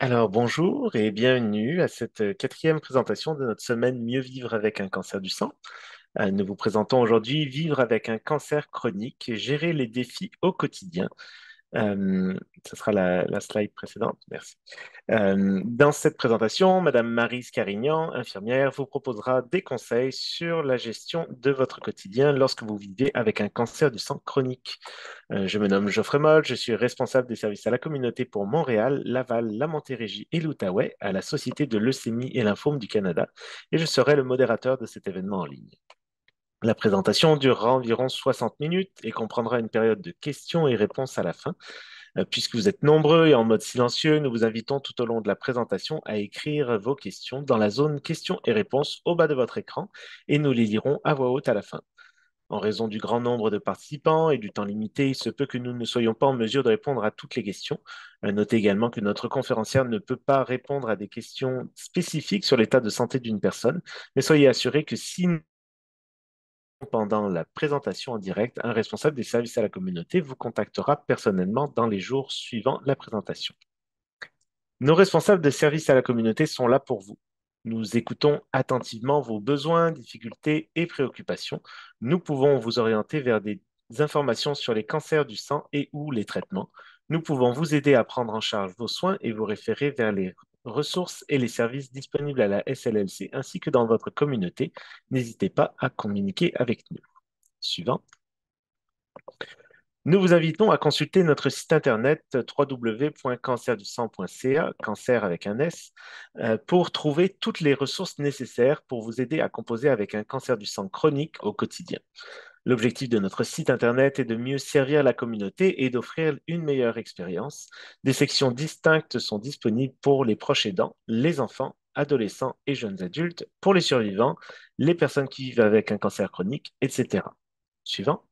Alors bonjour et bienvenue à cette quatrième présentation de notre semaine Mieux vivre avec un cancer du sang. Nous vous présentons aujourd'hui Vivre avec un cancer chronique, gérer les défis au quotidien. Euh, Ce sera la slide précédente, merci. Dans cette présentation, Madame Maryse Carignan, infirmière, vous proposera des conseils sur la gestion de votre quotidien lorsque vous vivez avec un cancer du sang chronique. Je me nomme Geoffrey Moll, je suis responsable des services à la communauté pour Montréal, Laval, la Montérégie et l'Outaouais à la Société de leucémie et lymphome du Canada et je serai le modérateur de cet événement en ligne. La présentation durera environ 60 minutes et comprendra une période de questions et réponses à la fin. Puisque vous êtes nombreux et en mode silencieux, nous vous invitons tout au long de la présentation à écrire vos questions dans la zone questions et réponses au bas de votre écran et nous les lirons à voix haute à la fin. En raison du grand nombre de participants et du temps limité, il se peut que nous ne soyons pas en mesure de répondre à toutes les questions. Notez également que notre conférencière ne peut pas répondre à des questions spécifiques sur l'état de santé d'une personne, mais soyez assurés que si pendant la présentation en direct, un responsable des services à la communauté vous contactera personnellement dans les jours suivant la présentation. Nos responsables de services à la communauté sont là pour vous. Nous écoutons attentivement vos besoins, difficultés et préoccupations. Nous pouvons vous orienter vers des informations sur les cancers du sang et ou les traitements. Nous pouvons vous aider à prendre en charge vos soins et vous référer vers les ressources et les services disponibles à la SLLC ainsi que dans votre communauté. N'hésitez pas à communiquer avec nous. Suivant. Nous vous invitons à consulter notre site internet www.cancerdusang.ca, cancer avec un S, pour trouver toutes les ressources nécessaires pour vous aider à composer avec un cancer du sang chronique au quotidien. L'objectif de notre site internet est de mieux servir la communauté et d'offrir une meilleure expérience. Des sections distinctes sont disponibles pour les proches aidants, les enfants, adolescents et jeunes adultes, pour les survivants, les personnes qui vivent avec un cancer chronique, etc. Suivant.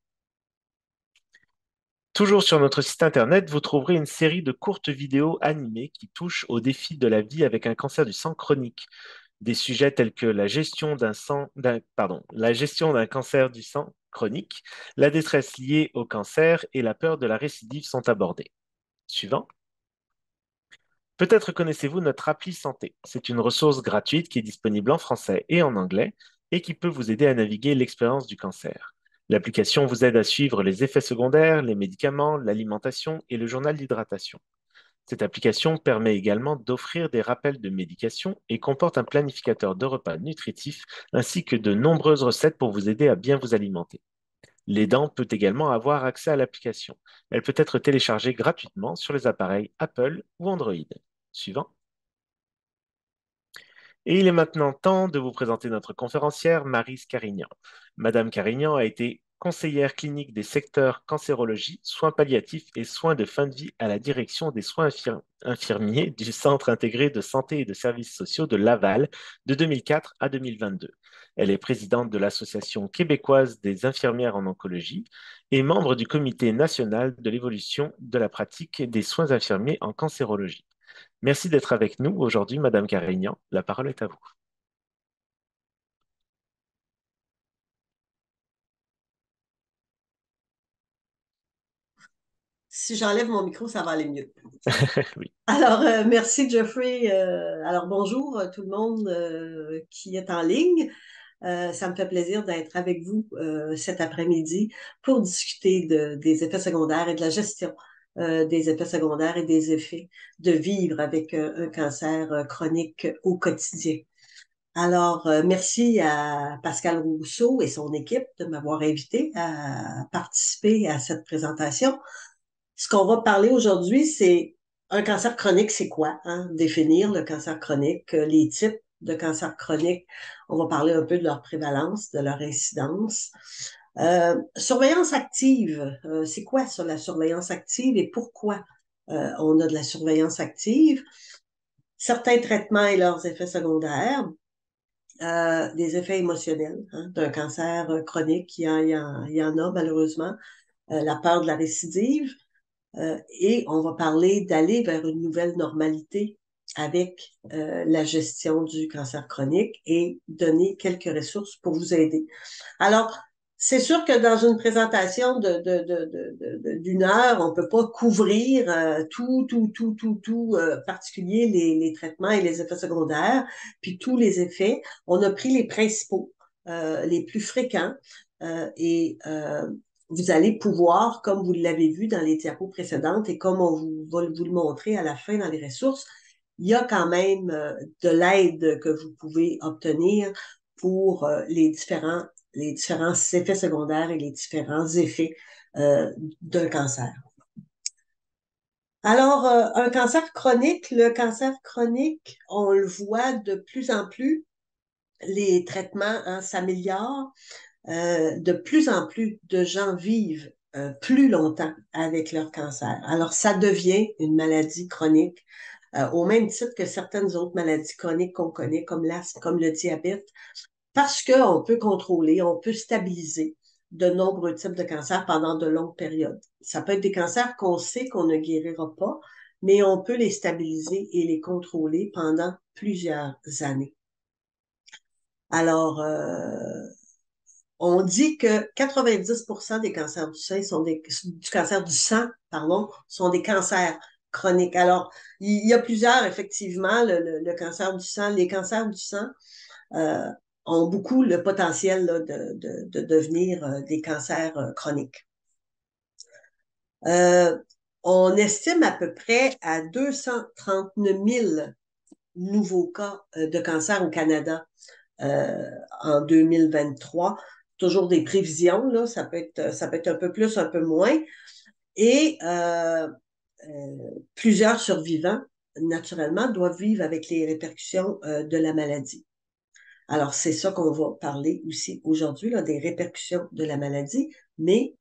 Toujours sur notre site internet, vous trouverez une série de courtes vidéos animées qui touchent aux défis de la vie avec un cancer du sang chronique. Des sujets tels que la gestion d'un cancer du sang chronique, la détresse liée au cancer et la peur de la récidive sont abordés. Suivant. Peut-être connaissez-vous notre appli santé. C'est une ressource gratuite qui est disponible en français et en anglais et qui peut vous aider à naviguer l'expérience du cancer. L'application vous aide à suivre les effets secondaires, les médicaments, l'alimentation et le journal d'hydratation. Cette application permet également d'offrir des rappels de médication et comporte un planificateur de repas nutritifs ainsi que de nombreuses recettes pour vous aider à bien vous alimenter. L'aidant peut également avoir accès à l'application. Elle peut être téléchargée gratuitement sur les appareils Apple ou Android. Suivant. Et il est maintenant temps de vous présenter notre conférencière, Maryse Carignan. Madame Carignan a été conseillère clinique des secteurs cancérologie, soins palliatifs et soins de fin de vie à la direction des soins infirmiers du Centre intégré de santé et de services sociaux de Laval de 2004 à 2022. Elle est présidente de l'Association québécoise des infirmières en oncologie et membre du Comité national de l'évolution de la pratique des soins infirmiers en cancérologie. Merci d'être avec nous aujourd'hui, Madame Carignan. La parole est à vous. Si j'enlève mon micro, ça va aller mieux. Oui. Alors, merci Jeffrey. Alors, bonjour tout le monde qui est en ligne. Ça me fait plaisir d'être avec vous cet après-midi pour discuter des effets secondaires et de la gestion des effets secondaires et des effets de vivre avec un cancer chronique au quotidien. Alors, merci à Pascal Rousseau et son équipe de m'avoir invité à participer à cette présentation. Ce qu'on va parler aujourd'hui, c'est un cancer chronique, c'est quoi? Hein? Définir le cancer chronique, les types de cancer chronique. On va parler un peu de leur prévalence, de leur incidence. Surveillance active, c'est quoi ça, la surveillance active et pourquoi on a de la surveillance active? Certains traitements et leurs effets secondaires, des effets émotionnels hein, d'un cancer chronique, il y en a malheureusement, la peur de la récidive, et on va parler d'aller vers une nouvelle normalité avec la gestion du cancer chronique et donner quelques ressources pour vous aider. Alors, C'est sûr que dans une présentation d'une heure, on peut pas couvrir particulier les traitements et les effets secondaires, puis tous les effets. On a pris les principaux, les plus fréquents, et vous allez pouvoir, comme vous l'avez vu dans les diapos précédentes et comme on va vous le montrer à la fin dans les ressources, il y a quand même de l'aide que vous pouvez obtenir pour les différents effets secondaires et les différents effets d'un cancer. Alors, un cancer chronique, le cancer chronique, on le voit de plus en plus, les traitements hein, s'améliorent, de plus en plus de gens vivent plus longtemps avec leur cancer. Alors, ça devient une maladie chronique, au même titre que certaines autres maladies chroniques qu'on connaît, comme l'asthme, comme le diabète, parce qu'on peut contrôler, on peut stabiliser de nombreux types de cancers pendant de longues périodes. Ça peut être des cancers qu'on sait qu'on ne guérira pas, mais on peut les stabiliser et les contrôler pendant plusieurs années. Alors, on dit que 90% des cancers du sein du cancer du sang, pardon, sont des cancers chroniques. Alors, il y a plusieurs, effectivement, le cancer du sang, les cancers du sang, euh, ont beaucoup le potentiel là, de devenir des cancers chroniques. Euh, on estime à peu près à 239 000 nouveaux cas de cancer au Canada en 2023. Toujours des prévisions, là, ça peut être un peu plus, un peu moins. Et plusieurs survivants, naturellement, doivent vivre avec les répercussions de la maladie. Alors, c'est ça qu'on va parler aussi aujourd'hui, là, des répercussions de la maladie, mais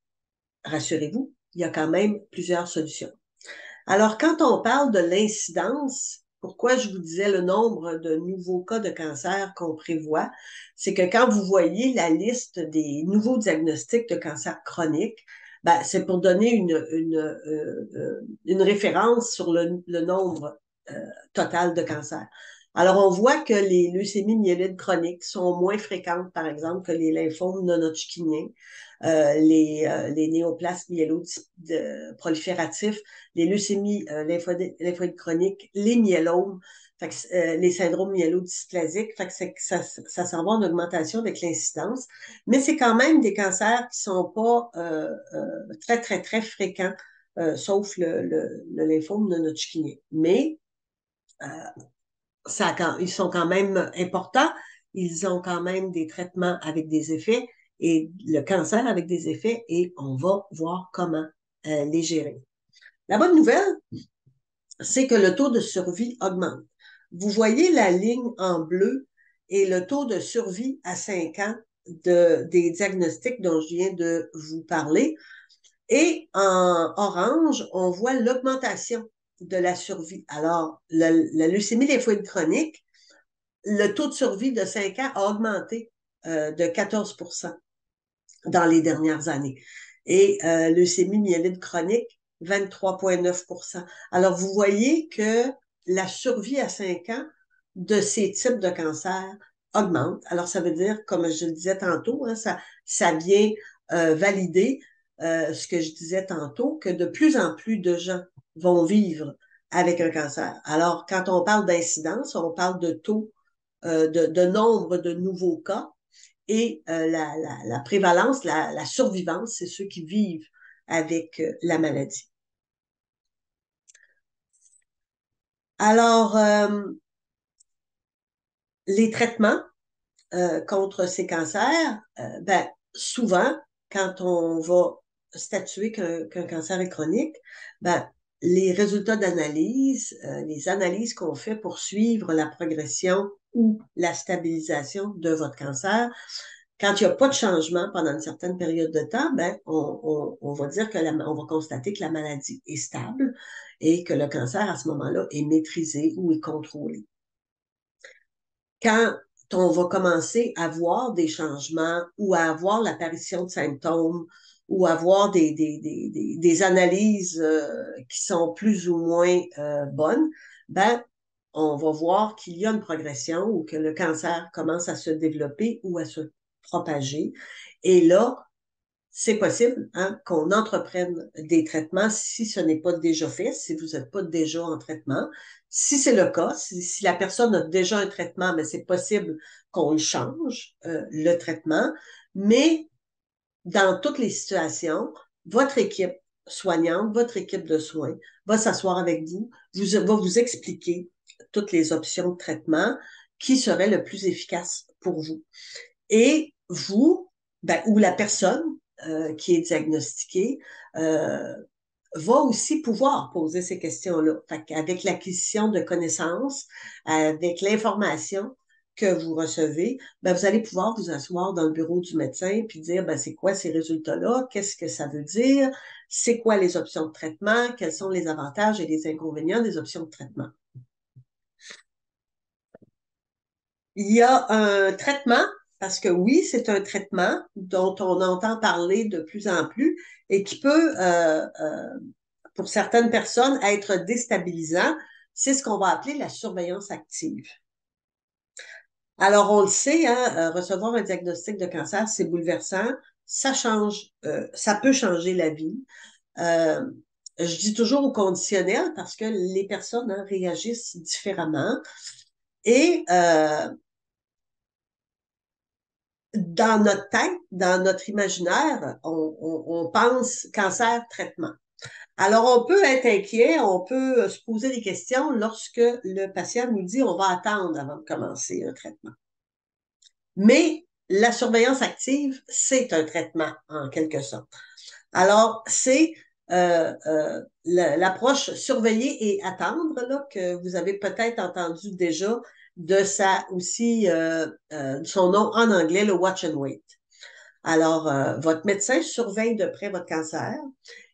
rassurez-vous, il y a quand même plusieurs solutions. Alors, quand on parle de l'incidence, pourquoi je vous disais le nombre de nouveaux cas de cancer qu'on prévoit, c'est que quand vous voyez la liste des nouveaux diagnostics de cancer chronique, ben, c'est pour donner une référence sur le nombre total de cancers. Alors, on voit que les leucémies myélides chroniques sont moins fréquentes, par exemple, que les lymphomes non-hodgkiniens, les néoplasmes prolifératifs, les leucémies lymphoïdes chroniques, les myélomes, les syndromes myélodysplasiques. Ça s'en va en augmentation avec l'incidence, mais c'est quand même des cancers qui sont pas très, très, très fréquents, sauf le lymphome non-hodgkinien. Mais ils sont quand même importants. Ils ont quand même des traitements avec des effets et le cancer avec des effets et on va voir comment les gérer. La bonne nouvelle, c'est que le taux de survie augmente. Vous voyez la ligne en bleu et le taux de survie à 5 ans des diagnostics dont je viens de vous parler. Et en orange, on voit l'augmentation de la survie. Alors, la leucémie lymphoïde chronique, le taux de survie de 5 ans a augmenté de 14 dans les dernières années. Et leucémie myélite chronique, 23,9 Alors, vous voyez que la survie à 5 ans de ces types de cancers augmente. Alors, ça veut dire, comme je le disais tantôt, hein, ça vient valider ce que je disais tantôt, que de plus en plus de gens vont vivre avec un cancer. Alors, quand on parle d'incidence, on parle de taux, de nombre de nouveaux cas, et la prévalence, la survivance, c'est ceux qui vivent avec la maladie. Alors, les traitements contre ces cancers, ben, souvent, quand on va statuer qu'un cancer est chronique, ben, les résultats d'analyse, les analyses qu'on fait pour suivre la progression ou la stabilisation de votre cancer, quand il n'y a pas de changement pendant une certaine période de temps, ben, on va dire on va constater que la maladie est stable et que le cancer, à ce moment-là, est maîtrisé ou est contrôlé. Quand on va commencer à voir des changements ou à avoir l'apparition de symptômes ou à avoir des analyses qui sont plus ou moins bonnes, ben, on va voir qu'il y a une progression ou que le cancer commence à se développer ou à se propager. Et là, c'est possible hein, qu'on entreprenne des traitements si ce n'est pas déjà fait, si vous n'êtes pas déjà en traitement. Si c'est le cas, si la personne a déjà un traitement, mais c'est possible qu'on le change, le traitement. Mais dans toutes les situations, votre équipe soignante, votre équipe de soins va s'asseoir avec vous, va vous expliquer toutes les options de traitement qui seraient le plus efficaces pour vous. Et vous, ben, ou la personne qui est diagnostiquée, euh, va aussi pouvoir poser ces questions-là. Avec l'acquisition de connaissances, avec l'information que vous recevez, ben, vous allez pouvoir vous asseoir dans le bureau du médecin puis dire, ben, c'est quoi ces résultats-là? Qu'est-ce que ça veut dire? C'est quoi les options de traitement? Quels sont les avantages et les inconvénients des options de traitement? Il y a un traitement, parce que oui, c'est un traitement dont on entend parler de plus en plus et qui peut, pour certaines personnes, être déstabilisant. C'est ce qu'on va appeler la surveillance active. Alors, on le sait, hein, recevoir un diagnostic de cancer, c'est bouleversant. Ça change, ça peut changer la vie. Euh, je dis toujours au conditionnel parce que les personnes hein, réagissent différemment. Et dans notre tête, dans notre imaginaire, on pense cancer, traitement. Alors, on peut être inquiet, on peut se poser des questions lorsque le patient nous dit on va attendre avant de commencer un traitement. Mais la surveillance active, c'est un traitement en quelque sorte. Alors, c'est l'approche surveiller et attendre là, que vous avez peut-être entendu déjà de ça aussi, son nom en anglais, le watch and wait. Alors, votre médecin surveille de près votre cancer.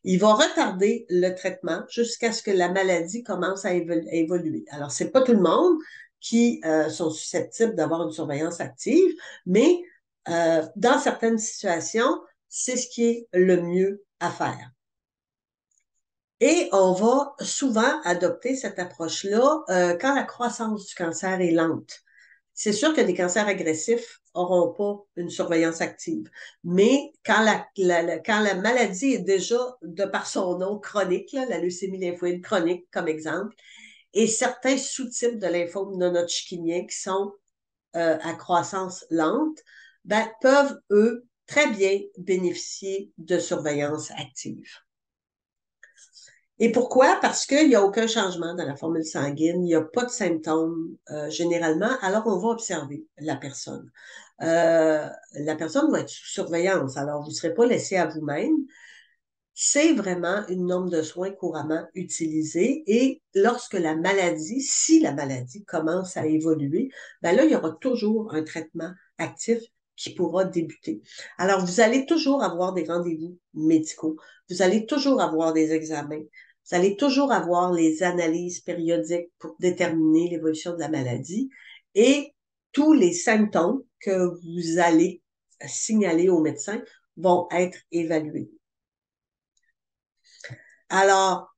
Il va retarder le traitement jusqu'à ce que la maladie commence à évoluer. Alors, c'est pas tout le monde qui sont susceptibles d'avoir une surveillance active, mais dans certaines situations, c'est ce qui est le mieux à faire. Et on va souvent adopter cette approche-là quand la croissance du cancer est lente. C'est sûr que des cancers agressifs n'auront pas une surveillance active. Mais quand quand la maladie est déjà, de par son nom, chronique, là, la leucémie lymphoïde chronique, comme exemple, et certains sous-types de lymphome non-hodgkinien qui sont à croissance lente, ben, peuvent, eux, très bien bénéficier de surveillance active. Et pourquoi? Parce qu'il n'y a aucun changement dans la formule sanguine, il n'y a pas de symptômes généralement, alors on va observer la personne va être sous surveillance, alors vous ne serez pas laissé à vous-même. C'est vraiment une norme de soins couramment utilisée et lorsque la maladie, si la maladie commence à évoluer, ben là, il y aura toujours un traitement actif qui pourra débuter. Alors, vous allez toujours avoir des rendez-vous médicaux, vous allez toujours avoir des examens, vous allez toujours avoir les analyses périodiques pour déterminer l'évolution de la maladie et tous les symptômes que vous allez signaler au médecin vont être évalués. Alors,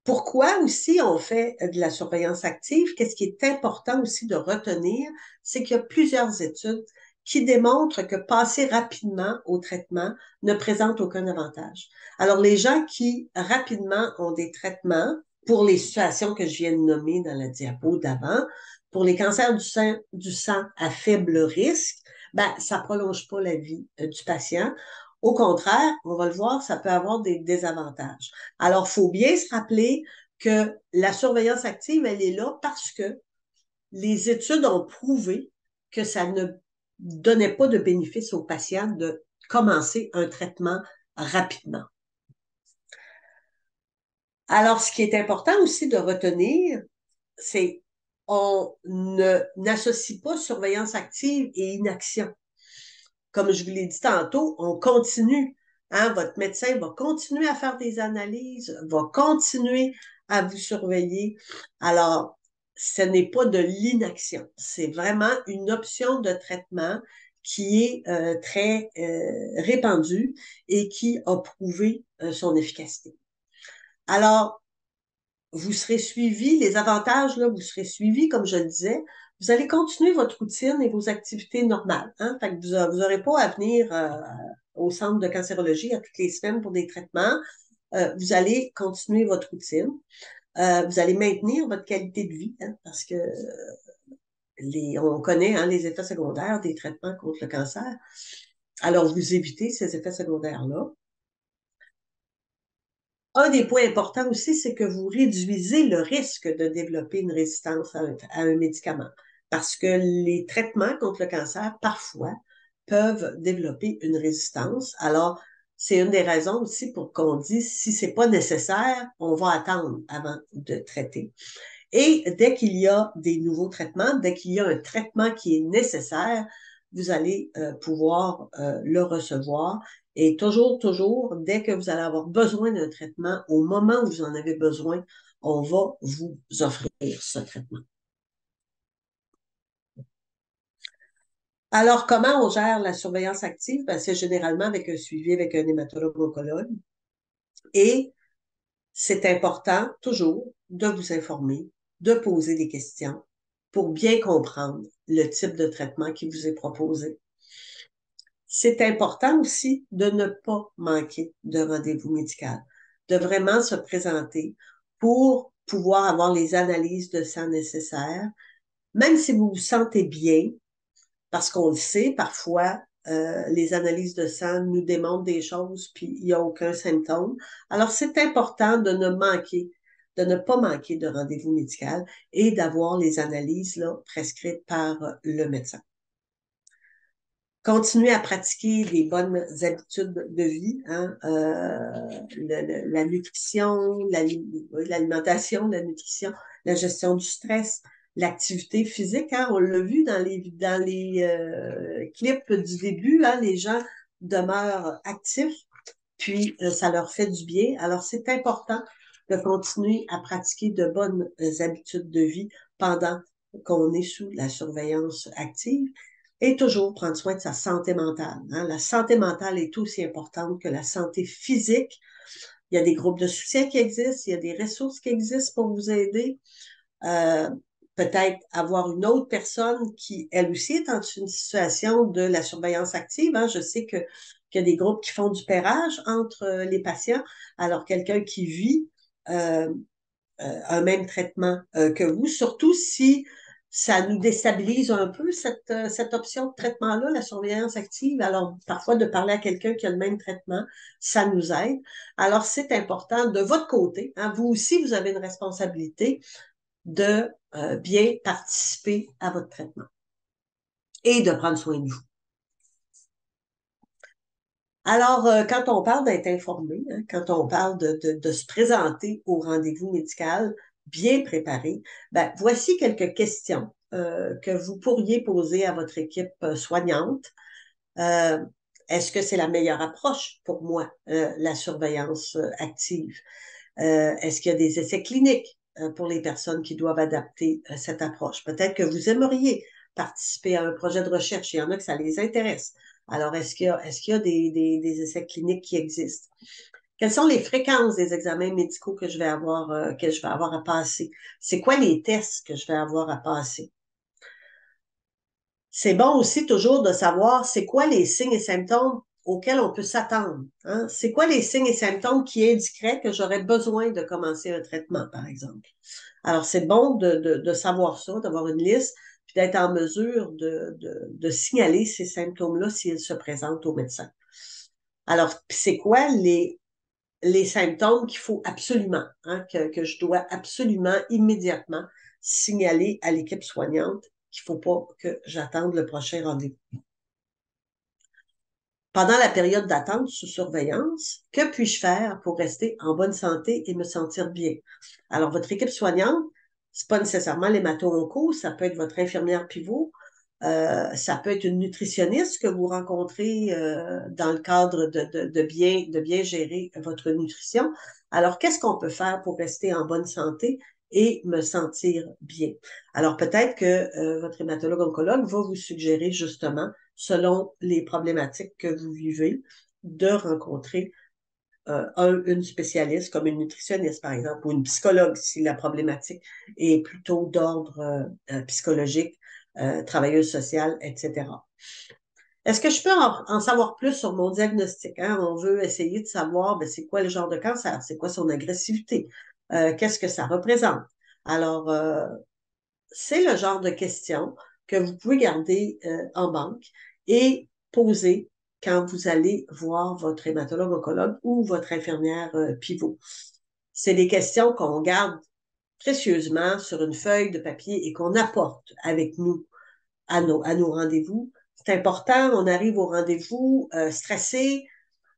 pourquoi aussi on fait de la surveillance active? Qu'est-ce qui est important aussi de retenir? C'est qu'il y a plusieurs études qui démontrent que passer rapidement au traitement ne présente aucun avantage. Alors, les gens qui rapidement ont des traitements pour les situations que je viens de nommer dans la diapo d'avant, pour les cancers du sang à faible risque, ben, ça prolonge pas la vie du patient. Au contraire, on va le voir, ça peut avoir des désavantages. Alors, il faut bien se rappeler que la surveillance active, elle est là parce que les études ont prouvé que ça ne donnait pas de bénéfice aux patients de commencer un traitement rapidement. Alors, ce qui est important aussi de retenir, c'est on n'associe pas surveillance active et inaction. Comme je vous l'ai dit tantôt, on continue. Hein, votre médecin va continuer à faire des analyses, va continuer à vous surveiller. Alors, ce n'est pas de l'inaction, c'est vraiment une option de traitement qui est très répandue et qui a prouvé son efficacité. Alors, vous serez suivi, les avantages, là, vous serez suivi, comme je le disais, vous allez continuer votre routine et vos activités normales. Hein? Fait que vous n'aurez pas à venir au centre de cancérologie à toutes les semaines pour des traitements. Vous allez continuer votre routine. Vous allez maintenir votre qualité de vie, hein, parce que on connaît hein, les effets secondaires des traitements contre le cancer. Alors, vous évitez ces effets secondaires-là. Un des points importants aussi, c'est que vous réduisez le risque de développer une résistance à un médicament. Parce que les traitements contre le cancer, parfois, peuvent développer une résistance. Alors, c'est une des raisons aussi pour qu'on dise, si c'est pas nécessaire, on va attendre avant de traiter. Et dès qu'il y a des nouveaux traitements, dès qu'il y a un traitement qui est nécessaire, vous allez pouvoir le recevoir. Et toujours, dès que vous allez avoir besoin d'un traitement, au moment où vous en avez besoin, on va vous offrir ce traitement. Alors, comment on gère la surveillance active? Ben, c'est généralement avec un suivi avec un hématologue-oncologue. Et c'est important, toujours, de vous informer, de poser des questions pour bien comprendre le type de traitement qui vous est proposé. C'est important aussi de ne pas manquer de rendez-vous médical, de vraiment se présenter pour pouvoir avoir les analyses de sang nécessaires, même si vous vous sentez bien, parce qu'on le sait, parfois, les analyses de sang nous démontrent des choses, puis il n'y a aucun symptôme. Alors, c'est important de ne pas manquer de rendez-vous médical et d'avoir les analyses là, prescrites par le médecin. Continuer à pratiquer des bonnes habitudes de vie, hein, la nutrition, l'alimentation, la nutrition, la gestion du stress, l'activité physique. Hein, on l'a vu dans les clips du début, hein, les gens demeurent actifs, puis ça leur fait du bien. Alors, c'est important de continuer à pratiquer de bonnes habitudes de vie pendant qu'on est sous la surveillance active et toujours prendre soin de sa santé mentale. Hein. La santé mentale est aussi importante que la santé physique. Il y a des groupes de soutien qui existent, il y a des ressources qui existent pour vous aider. Euh, Peut-être avoir une autre personne qui, elle aussi, est dans une situation de la surveillance active. Hein. Je sais qu'il y a des groupes qui font du pairage entre les patients. Alors, quelqu'un qui vit euh, un même traitement que vous, surtout si ça nous déstabilise un peu, cette option de traitement-là, la surveillance active. Alors, parfois, de parler à quelqu'un qui a le même traitement, ça nous aide. Alors, c'est important de votre côté. Hein, vous aussi, vous avez une responsabilité de bien participer à votre traitement et de prendre soin de vous. Alors, quand on parle d'être informé, hein, quand on parle de se présenter au rendez-vous médical bien préparé, ben, voici quelques questions que vous pourriez poser à votre équipe soignante. Euh, Est-ce que c'est la meilleure approche pour moi, la surveillance active? Est-ce qu'il y a des essais cliniques pour les personnes qui doivent adapter cette approche? Peut-être que vous aimeriez participer à un projet de recherche. Il y en a que ça les intéresse. Alors, est-ce qu'il y a des essais cliniques qui existent? Quelles sont les fréquences des examens médicaux que je vais avoir à passer? C'est quoi les tests que je vais avoir à passer? C'est bon aussi toujours de savoir c'est quoi les signes et symptômes auxquels on peut s'attendre. Hein? C'est quoi les signes et symptômes qui indiqueraient que j'aurais besoin de commencer un traitement, par exemple. Alors, c'est bon de savoir ça, d'avoir une liste, puis d'être en mesure de signaler ces symptômes-là s'ils se présentent au médecin. Alors, c'est quoi les symptômes qu'il faut absolument, hein, que je dois absolument, immédiatement signaler à l'équipe soignante qu'il ne faut pas que j'attende le prochain rendez-vous. Pendant la période d'attente sous surveillance, que puis-je faire pour rester en bonne santé et me sentir bien? Alors, votre équipe soignante, c'est pas nécessairement l'hémato-onco, ça peut être votre infirmière pivot, ça peut être une nutritionniste que vous rencontrez dans le cadre de bien gérer votre nutrition. Alors, qu'est-ce qu'on peut faire pour rester en bonne santé et me sentir bien? Alors, peut-être que votre hématologue-oncologue va vous suggérer justement, selon les problématiques que vous vivez, de rencontrer une spécialiste comme une nutritionniste, par exemple, ou une psychologue si la problématique est plutôt d'ordre psychologique travailleuse sociale, etc. Est-ce que je peux en savoir plus sur mon diagnostic? Hein? On veut essayer de savoir ben, c'est quoi le genre de cancer, c'est quoi son agressivité, qu'est-ce que ça représente. Alors, c'est le genre de questions que vous pouvez garder en banque et poser quand vous allez voir votre hématologue-oncologue ou votre infirmière pivot. C'est des questions qu'on garde précieusement sur une feuille de papier et qu'on apporte avec nous à nos rendez-vous. C'est important, on arrive au rendez-vous stressé,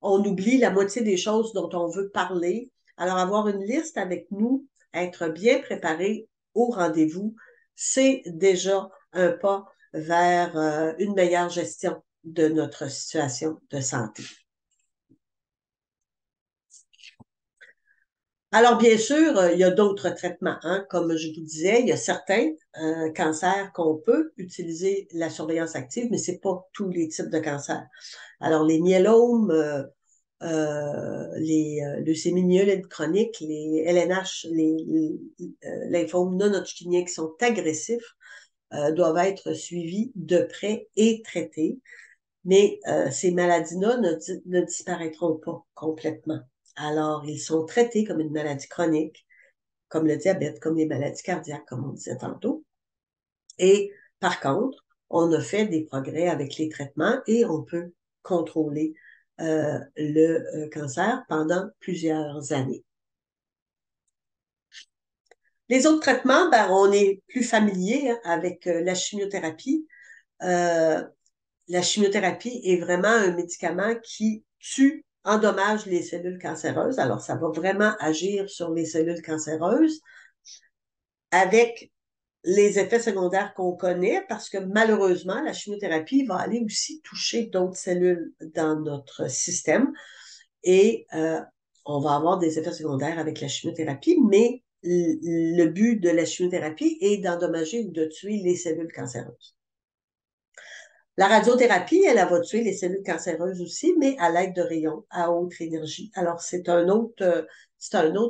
on oublie la moitié des choses dont on veut parler. Alors, avoir une liste avec nous, être bien préparé au rendez-vous, c'est déjà un pas vers une meilleure gestion de notre situation de santé. Alors, bien sûr, il y a d'autres traitements. Hein. Comme je vous disais, il y a certains cancers qu'on peut utiliser la surveillance active, mais c'est pas tous les types de cancers. Alors, les myélomes, les leucémies myéloïdes chroniques, les LNH, les lymphomes non hodgkiniens qui sont agressifs, doivent être suivis de près et traités. Mais ces maladies-là ne disparaîtront pas complètement. Alors, ils sont traités comme une maladie chronique, comme le diabète, comme les maladies cardiaques, comme on disait tantôt. Et par contre, on a fait des progrès avec les traitements et on peut contrôler le cancer pendant plusieurs années. Les autres traitements, ben, on est plus familier hein, avec la chimiothérapie. Euh, la chimiothérapie est vraiment un médicament qui tue, endommage les cellules cancéreuses. Alors, ça va vraiment agir sur les cellules cancéreuses avec les effets secondaires qu'on connaît parce que malheureusement, la chimiothérapie va aller aussi toucher d'autres cellules dans notre système et on va avoir des effets secondaires avec la chimiothérapie, mais le but de la chimiothérapie est d'endommager ou de tuer les cellules cancéreuses. La radiothérapie, elle va tuer les cellules cancéreuses aussi, mais à l'aide de rayons à haute énergie. Alors, c'est un autre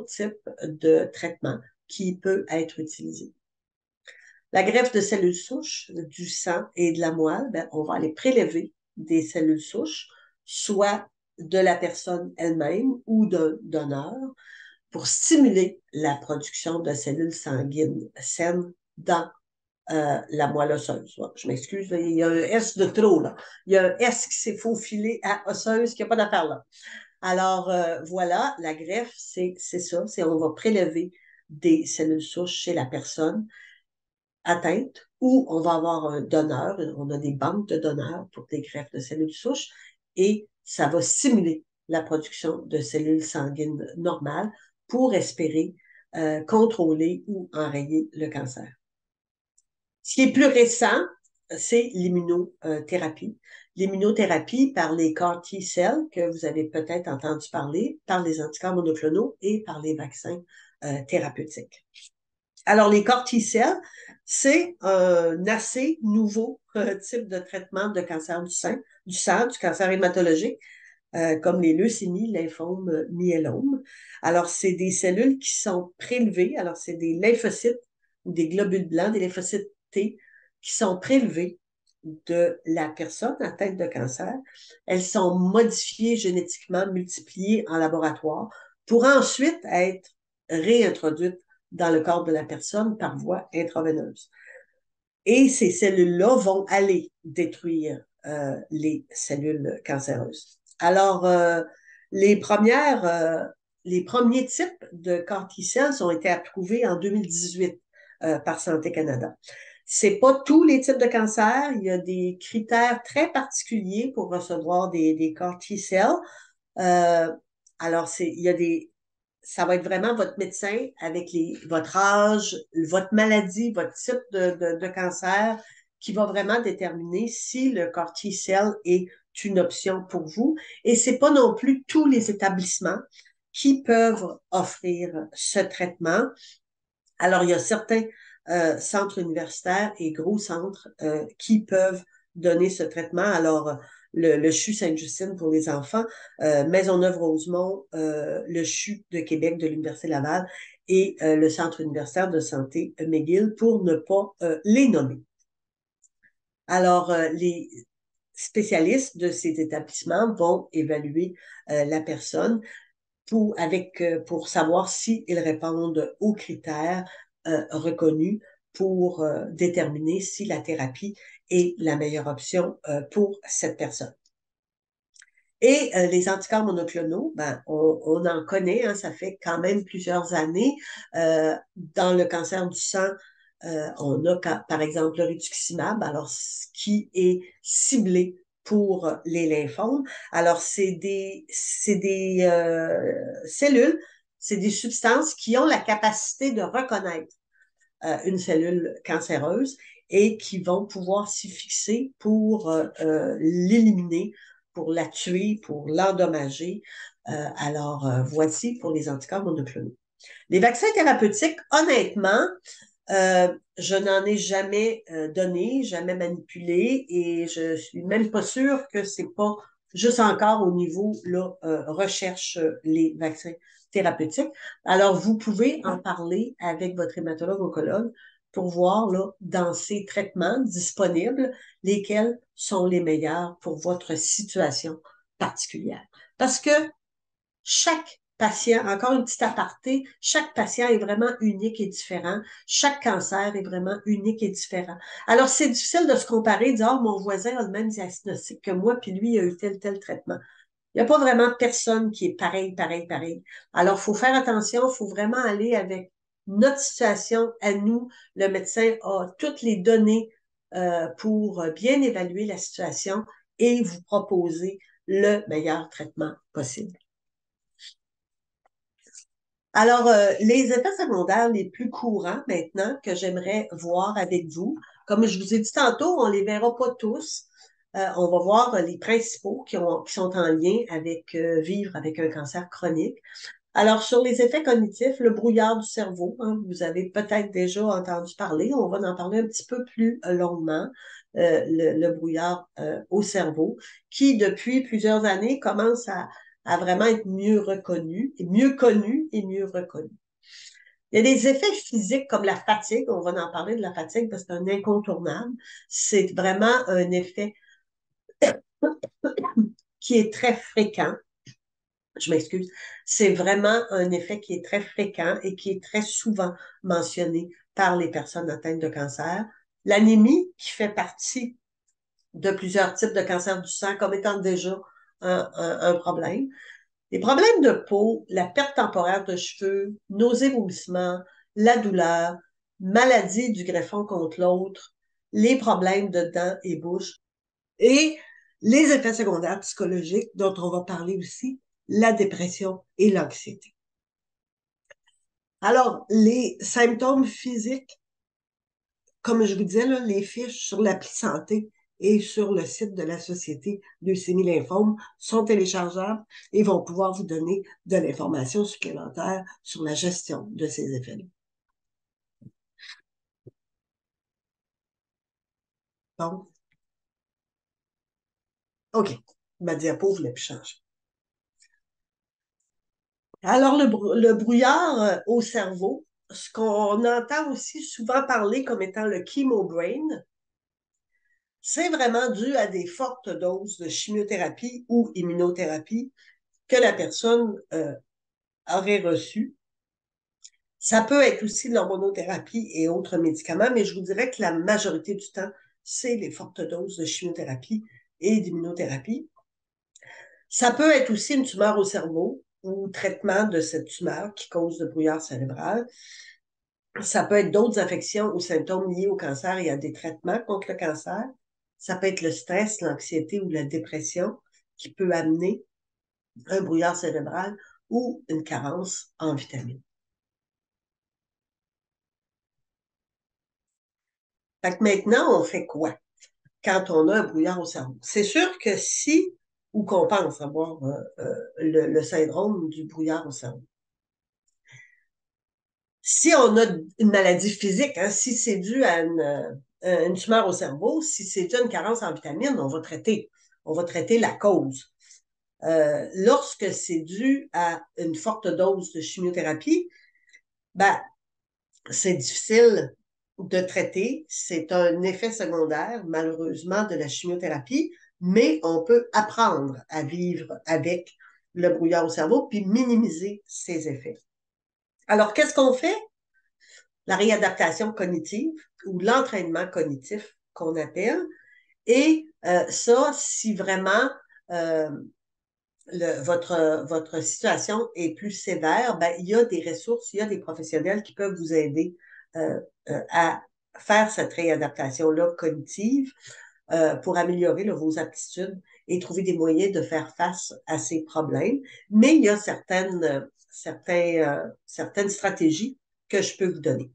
type de traitement qui peut être utilisé. La greffe de cellules souches, du sang et de la moelle, ben, on va aller prélever des cellules souches, soit de la personne elle-même ou d'un donneur, pour stimuler la production de cellules sanguines saines dans la moelle osseuse. Ouais, je m'excuse, il y a un S de trop, là. Il y a un S qui s'est faufilé à osseuse, qui n'a pas d'affaire là. Alors, voilà, la greffe, c'est ça, c'est on va prélever des cellules souches chez la personne atteinte ou on va avoir un donneur, on a des banques de donneurs pour des greffes de cellules souches et ça va stimuler la production de cellules sanguines normales pour espérer contrôler ou enrayer le cancer. Ce qui est plus récent, c'est l'immunothérapie. L'immunothérapie par les CAR T-cells, que vous avez peut-être entendu parler, par les anticorps monoclonaux et par les vaccins thérapeutiques. Alors, les CAR T-cells, c'est un assez nouveau type de traitement de cancer du sang, du cancer hématologique, comme les leucémies, lymphomes, myélomes. Alors, c'est des cellules qui sont prélevées. Alors, c'est des lymphocytes ou des globules blancs, des lymphocytes T qui sont prélevés de la personne atteinte de cancer. Elles sont modifiées génétiquement, multipliées en laboratoire pour ensuite être réintroduites dans le corps de la personne par voie intraveineuse. Et ces cellules-là vont aller détruire les cellules cancéreuses. Alors, les premiers types de CAR T-cells ont été approuvés en 2018 par Santé Canada. C'est pas tous les types de cancers. Il y a des critères très particuliers pour recevoir des CAR T-cells. Euh, alors, il y a ça va être vraiment votre médecin avec votre âge, votre maladie, votre type de cancer qui va vraiment déterminer si le CAR T-cell est une option pour vous. Et c'est pas non plus tous les établissements qui peuvent offrir ce traitement. Alors, il y a certains centres universitaires et gros centres qui peuvent donner ce traitement. Alors, le CHU Sainte-Justine pour les enfants, Maisonneuve-Rosemont, le CHU de Québec de l'Université Laval et le Centre universitaire de santé McGill pour ne pas les nommer. Alors, les spécialistes de ces établissements vont évaluer la personne pour savoir s'ils répondent aux critères reconnus pour déterminer si la thérapie est la meilleure option pour cette personne. Et les anticorps monoclonaux, ben, on en connaît, hein, ça fait quand même plusieurs années. Dans le cancer du sang, on a par exemple le rituximab, alors qui est ciblé pour les lymphomes. Alors c'est des cellules, c'est des substances qui ont la capacité de reconnaître une cellule cancéreuse et qui vont pouvoir s'y fixer pour l'éliminer, pour la tuer, pour l'endommager. Voici pour les anticorps monoclonaux. Les vaccins thérapeutiques, honnêtement, je n'en ai jamais donné, jamais manipulé et je suis même pas sûre que c'est pas juste encore au niveau là, recherche les vaccins thérapeutiques. Alors, vous pouvez en parler avec votre hématologue-oncologue pour voir là, dans ces traitements disponibles, lesquels sont les meilleurs pour votre situation particulière. Parce que chaque patient, encore une petite aparté, chaque patient est vraiment unique et différent. Chaque cancer est vraiment unique et différent. Alors, c'est difficile de se comparer, de dire, oh, mon voisin a le même diagnostic que moi, puis lui, il a eu tel traitement. Il n'y a pas vraiment personne qui est pareil, pareil, pareil. Alors, il faut faire attention, il faut vraiment aller avec notre situation à nous. Le médecin a toutes les données pour bien évaluer la situation et vous proposer le meilleur traitement possible. Alors, les effets secondaires les plus courants maintenant que j'aimerais voir avec vous, comme je vous ai dit tantôt, on les verra pas tous. On va voir les principaux qui sont en lien avec vivre avec un cancer chronique. Alors, sur les effets cognitifs, le brouillard du cerveau, hein, vous avez peut-être déjà entendu parler, on va en parler un petit peu plus longuement, le brouillard au cerveau, qui depuis plusieurs années commence à vraiment être mieux reconnu, et mieux connu et mieux reconnu. Il y a des effets physiques comme la fatigue, on va en parler de la fatigue parce que c'est un incontournable. C'est vraiment un effet qui est très fréquent. Je m'excuse. C'est vraiment un effet qui est très fréquent et qui est très souvent mentionné par les personnes atteintes de cancer. L'anémie, qui fait partie de plusieurs types de cancer du sang, comme étant déjà un problème. Les problèmes de peau, la perte temporaire de cheveux, nausées, vomissements, la douleur, maladie du greffon contre l'autre, les problèmes de dents et bouche et les effets secondaires psychologiques dont on va parler aussi, la dépression et l'anxiété. Alors, les symptômes physiques, comme je vous disais, là, les fiches sur l'appli santé et sur le site de la Société Leucémie Lymphome sont téléchargeables et vont pouvoir vous donner de l'information supplémentaire sur la gestion de ces effets-là. Donc, OK, ma diapo voulait plus changer. Alors, le brouillard au cerveau, ce qu'on entend aussi souvent parler comme étant le chemobrain, c'est vraiment dû à des fortes doses de chimiothérapie ou immunothérapie que la personne aurait reçues. Ça peut être aussi de l'hormonothérapie et autres médicaments, mais je vous dirais que la majorité du temps, c'est les fortes doses de chimiothérapie et d'immunothérapie. Ça peut être aussi une tumeur au cerveau ou traitement de cette tumeur qui cause le brouillard cérébral. Ça peut être d'autres affections ou symptômes liés au cancer et à des traitements contre le cancer. Ça peut être le stress, l'anxiété ou la dépression qui peut amener un brouillard cérébral ou une carence en vitamines. Fait que maintenant, on fait quoi quand on a un brouillard au cerveau? C'est sûr que si, ou qu'on pense avoir le syndrome du brouillard au cerveau, si on a une maladie physique, hein, si c'est dû à une tumeur au cerveau, si c'est dû à une carence en vitamines, on va traiter. On va traiter la cause. Lorsque c'est dû à une forte dose de chimiothérapie, ben, c'est difficile de traiter. C'est un effet secondaire, malheureusement, de la chimiothérapie, mais on peut apprendre à vivre avec le brouillard au cerveau puis minimiser ses effets. Alors, qu'est-ce qu'on fait? La réadaptation cognitive ou l'entraînement cognitif qu'on appelle. Et ça, si vraiment euh, votre situation est plus sévère, ben, il y a des ressources, il y a des professionnels qui peuvent vous aider à faire cette réadaptation-là cognitive pour améliorer là, vos aptitudes et trouver des moyens de faire face à ces problèmes. Mais il y a certaines stratégies que je peux vous donner.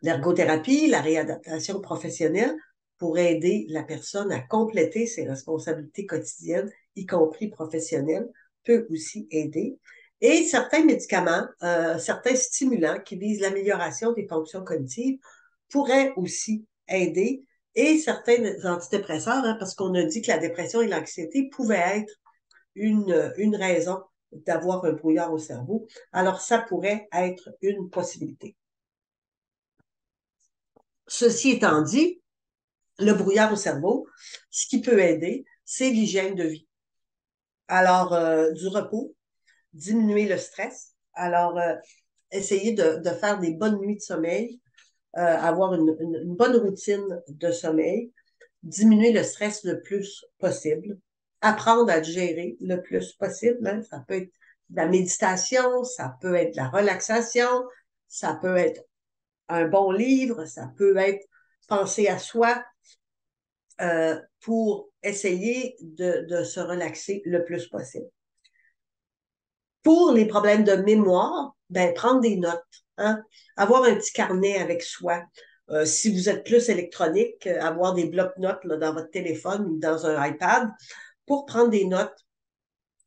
L'ergothérapie, la réadaptation professionnelle pour aider la personne à compléter ses responsabilités quotidiennes, y compris professionnelles, peut aussi aider. Et certains médicaments, certains stimulants qui visent l'amélioration des fonctions cognitives pourraient aussi aider. Et certains antidépresseurs, hein, parce qu'on a dit que la dépression et l'anxiété pouvaient être une raison d'avoir un brouillard au cerveau. Alors, ça pourrait être une possibilité. Ceci étant dit, le brouillard au cerveau, ce qui peut aider, c'est l'hygiène de vie. Alors, du repos, diminuer le stress. Alors, essayer de faire des bonnes nuits de sommeil, avoir une bonne routine de sommeil, diminuer le stress le plus possible, apprendre à le gérer le plus possible. Hein. Ça peut être de la méditation, ça peut être de la relaxation, ça peut être un bon livre, ça peut être penser à soi, pour essayer de se relaxer le plus possible. Pour les problèmes de mémoire, ben, prendre des notes, hein? Avoir un petit carnet avec soi. Si vous êtes plus électronique, avoir des blocs-notes là, dans votre téléphone ou dans un iPad pour prendre des notes.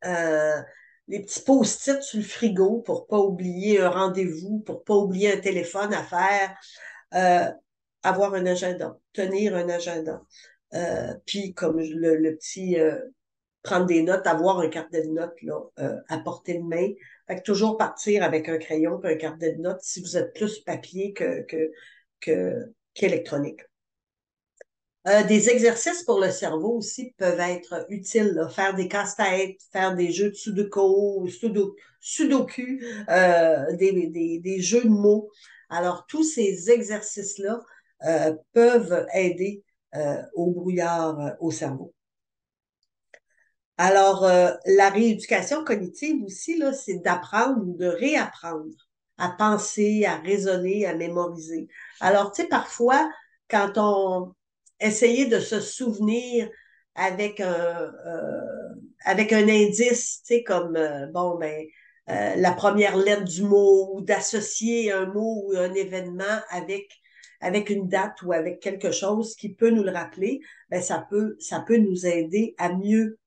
Euh, les petits post-it sur le frigo pour pas oublier un rendez-vous, pour pas oublier un téléphone à faire. Euh, avoir un agenda, tenir un agenda. Puis comme le petit prendre des notes, avoir un carnet de notes là, à portée de main. Fait que toujours partir avec un crayon et un carnet de notes si vous êtes plus papier qu'électronique. Des exercices pour le cerveau aussi peuvent être utiles. Là. Faire des casse-têtes, faire des jeux de sudoku, des jeux de mots. Alors, tous ces exercices-là peuvent aider au brouillard au cerveau. Alors, la rééducation cognitive aussi, là, c'est d'apprendre ou de réapprendre à penser, à raisonner, à mémoriser. Alors, tu sais, parfois, quand on essayait de se souvenir avec avec un indice, tu sais, comme, bon, ben, la première lettre du mot ou d'associer un mot ou un événement avec une date ou avec quelque chose qui peut nous le rappeler, ben, ça peut nous aider à mieux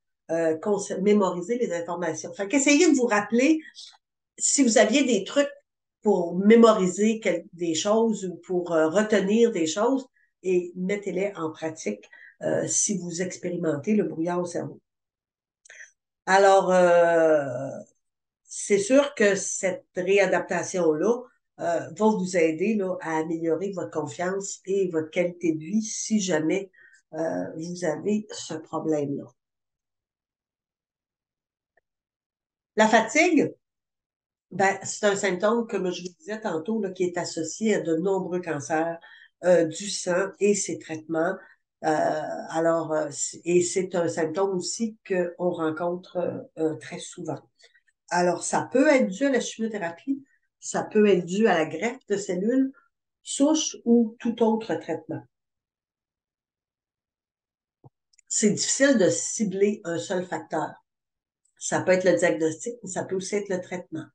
mémoriser les informations. Fait qu'essayez de vous rappeler si vous aviez des trucs pour mémoriser des choses ou pour retenir des choses et mettez-les en pratique si vous expérimentez le brouillard au cerveau. Alors, c'est sûr que cette réadaptation-là va vous aider là, à améliorer votre confiance et votre qualité de vie si jamais vous avez ce problème-là. La fatigue, ben, c'est un symptôme, comme je vous disais tantôt, là, qui est associé à de nombreux cancers du sang et ses traitements. Et c'est un symptôme aussi qu'on rencontre très souvent. Alors, ça peut être dû à la chimiothérapie, ça peut être dû à la greffe de cellules, souches ou tout autre traitement. C'est difficile de cibler un seul facteur. Ça peut être le diagnostic, mais ça peut aussi être le traitement.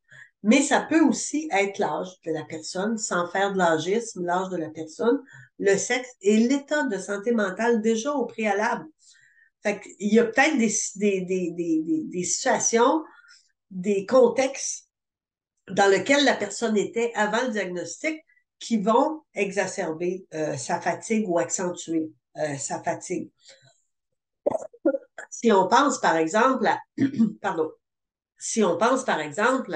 Mais ça peut aussi être l'âge de la personne, sans faire de l'âgisme, l'âge de la personne, le sexe et l'état de santé mentale déjà au préalable. Fait qu'il y a peut-être des situations, des contextes dans lesquels la personne était avant le diagnostic qui vont exacerber sa fatigue ou accentuer sa fatigue. Si on pense, par exemple, pardon, si on pense, par exemple,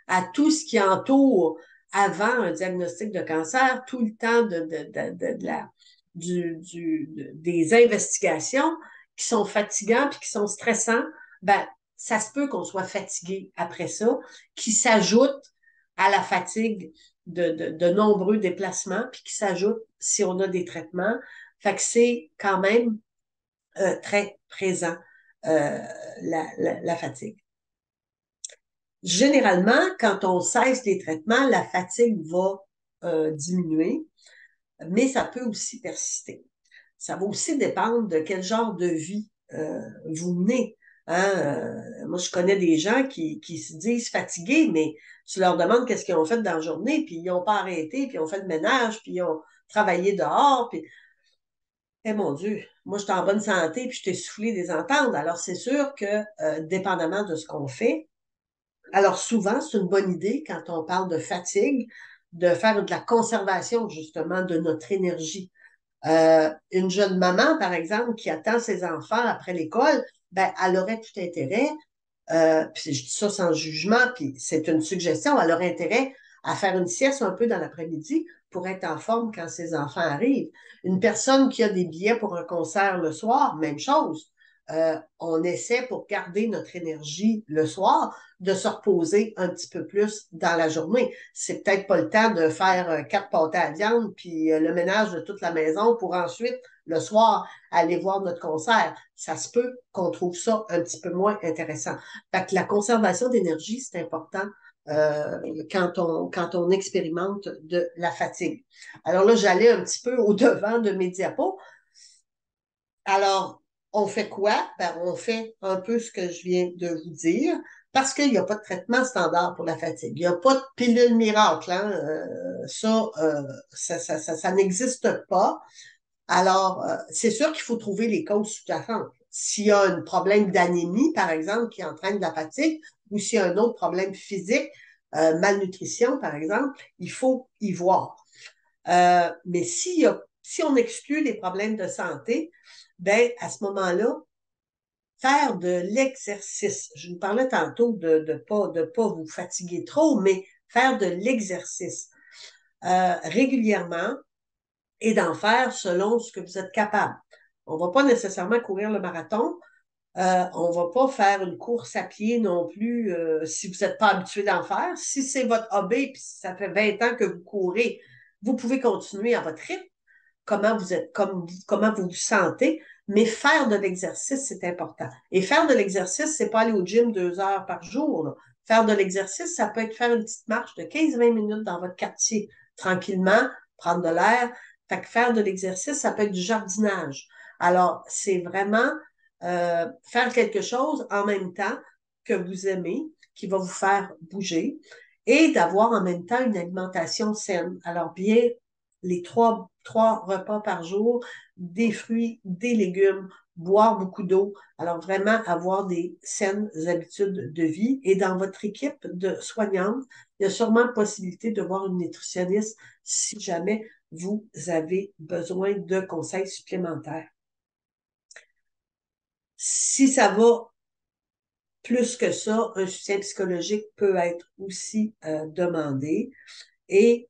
à tout ce qui entoure avant un diagnostic de cancer, tout le temps des investigations qui sont fatigants puis qui sont stressants, ben, ça se peut qu'on soit fatigué après ça, qui s'ajoute à la fatigue de nombreux déplacements, puis qui s'ajoute si on a des traitements. Fait que c'est quand même très présent, la fatigue. Généralement, quand on cesse les traitements, la fatigue va diminuer, mais ça peut aussi persister. Ça va aussi dépendre de quel genre de vie vous menez. Hein? Moi, je connais des gens qui se disent fatigués, mais tu leur demandes qu'est-ce qu'ils ont fait dans la journée, puis ils n'ont pas arrêté, puis ils ont fait le ménage, puis ils ont travaillé dehors, puis eh mon Dieu, moi, je suis en bonne santé, puis je t'ai soufflé des ententes. Alors, c'est sûr que, dépendamment de ce qu'on fait, alors souvent, c'est une bonne idée, quand on parle de fatigue, de faire de la conservation, justement, de notre énergie. Une jeune maman, par exemple, qui attend ses enfants après l'école, ben, elle aurait tout intérêt, puis je dis ça sans jugement, puis c'est une suggestion, elle aurait intérêt à faire une sieste un peu dans l'après-midi pour être en forme quand ses enfants arrivent. Une personne qui a des billets pour un concert le soir, même chose. On essaie pour garder notre énergie le soir de se reposer un petit peu plus dans la journée. C'est peut-être pas le temps de faire 4 pâtés à viande puis le ménage de toute la maison pour ensuite, le soir, aller voir notre concert. Ça se peut qu'on trouve ça un petit peu moins intéressant. Fait que la conservation d'énergie, c'est important quand on expérimente de la fatigue. Alors là, j'allais un petit peu au-devant de mes diapos. Alors, on fait quoi? Ben, on fait un peu ce que je viens de vous dire, parce qu'il n'y a pas de traitement standard pour la fatigue. Il n'y a pas de pilule miracle, hein? Ça n'existe pas. Alors, c'est sûr qu'il faut trouver les causes sous-jacentes. S'il y a un problème d'anémie, par exemple, qui entraîne de la fatigue, ou s'il y a un autre problème physique, malnutrition, par exemple, il faut y voir. Mais si on exclut les problèmes de santé, ben à ce moment-là, faire de l'exercice. Je vous parlais tantôt de pas vous fatiguer trop, mais faire de l'exercice régulièrement et d'en faire selon ce que vous êtes capable. On ne va pas nécessairement courir le marathon. On ne va pas faire une course à pied non plus si vous n'êtes pas habitué d'en faire. Si c'est votre hobby et ça fait 20 ans que vous courez, vous pouvez continuer à votre rythme, comment vous êtes, comment vous vous sentez, mais faire de l'exercice, c'est important. Et faire de l'exercice, c'est pas aller au gym 2 heures par jour, là. Faire de l'exercice, ça peut être faire une petite marche de 15-20 minutes dans votre quartier, tranquillement, prendre de l'air. Fait que faire de l'exercice, ça peut être du jardinage. Alors, c'est vraiment faire quelque chose en même temps que vous aimez, qui va vous faire bouger, et d'avoir en même temps une alimentation saine. Alors, bien, les trois repas par jour, des fruits, des légumes, boire beaucoup d'eau. Alors, vraiment avoir des saines habitudes de vie. Et dans votre équipe de soignantes, il y a sûrement possibilité de voir une nutritionniste si jamais vous avez besoin de conseils supplémentaires. Si ça va plus que ça, un soutien psychologique peut être aussi demandé. Et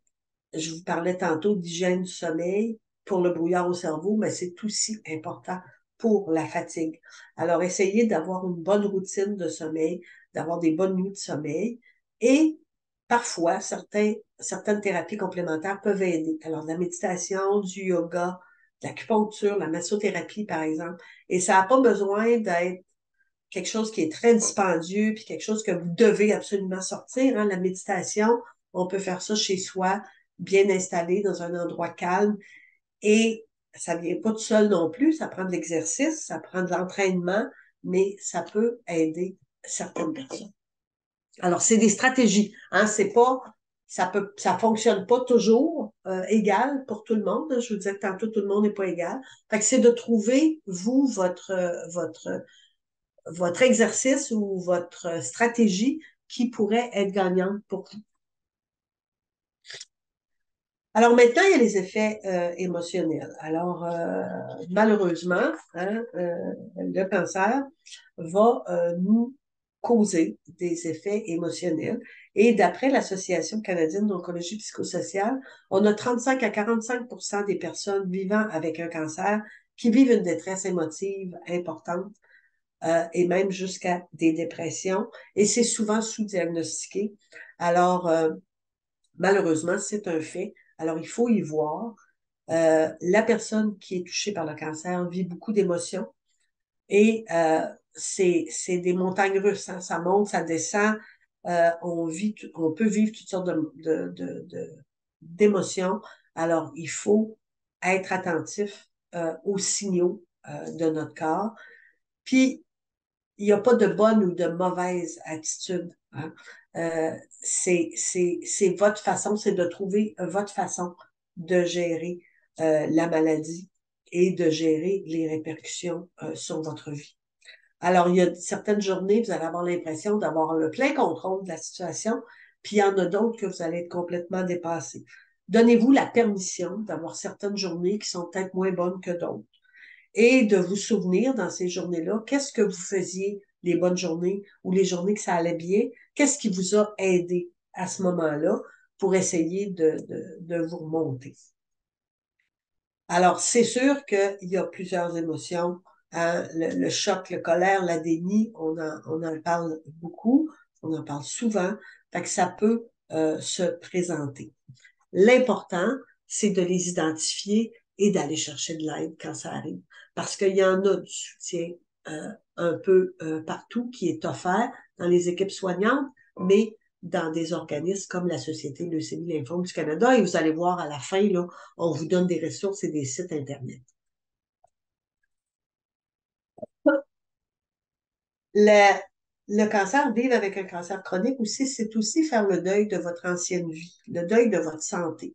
je vous parlais tantôt d'hygiène du sommeil pour le brouillard au cerveau, mais c'est aussi important pour la fatigue. Alors, essayez d'avoir une bonne routine de sommeil, d'avoir des bonnes nuits de sommeil et parfois, certaines thérapies complémentaires peuvent aider. Alors, de la méditation, du yoga, de l'acupuncture, la massothérapie, par exemple. Et ça n'a pas besoin d'être quelque chose qui est très dispendieux, puis quelque chose que vous devez absolument sortir. Hein. La méditation, on peut faire ça chez soi, bien installé, dans un endroit calme. Et ça vient pas tout seul non plus, ça prend de l'exercice, ça prend de l'entraînement, mais ça peut aider certaines personnes. Alors, c'est des stratégies. Hein, c'est pas, ça fonctionne pas toujours égal pour tout le monde. Je vous disais que tantôt, tout le monde n'est pas égal. Fait que c'est de trouver, vous, votre exercice ou votre stratégie qui pourrait être gagnante pour vous. Alors maintenant, il y a les effets émotionnels. Alors, malheureusement, hein, le cancer va nous causer des effets émotionnels. Et d'après l'Association canadienne d'oncologie psychosociale, on a 35 à 45 des personnes vivant avec un cancer qui vivent une détresse émotive importante et même jusqu'à des dépressions. Et c'est souvent sous-diagnostiqué. Alors, malheureusement, c'est un fait. Alors, il faut y voir. La personne qui est touchée par le cancer vit beaucoup d'émotions et c'est des montagnes russes. Hein. Ça monte, ça descend. On peut vivre toutes sortes d'émotions. Alors, il faut être attentif aux signaux de notre corps. Puis, il n'y a pas de bonne ou de mauvaise attitude. Hein. C'est votre façon, c'est de trouver votre façon de gérer la maladie et de gérer les répercussions sur votre vie. Alors, il y a certaines journées, vous allez avoir l'impression d'avoir le plein contrôle de la situation, puis il y en a d'autres que vous allez être complètement dépassé. Donnez-vous la permission d'avoir certaines journées qui sont peut-être moins bonnes que d'autres et de vous souvenir dans ces journées-là, qu'est-ce que vous faisiez les bonnes journées ou les journées que ça allait bien, qu'est-ce qui vous a aidé à ce moment-là pour essayer de vous remonter. Alors, c'est sûr qu'il y a plusieurs émotions, hein, le choc, le colère, la déni, on en parle beaucoup, on en parle souvent, fait que ça peut se présenter. L'important, c'est de les identifier et d'aller chercher de l'aide quand ça arrive. Parce qu'il y en a du soutien un peu partout qui est offert dans les équipes soignantes, mais dans des organismes comme la Société Leucémie Lymphome du Canada. Et vous allez voir à la fin, là, on vous donne des ressources et des sites Internet. Le, le cancer, vivre avec un cancer chronique aussi, c'est aussi faire le deuil de votre ancienne vie, le deuil de votre santé.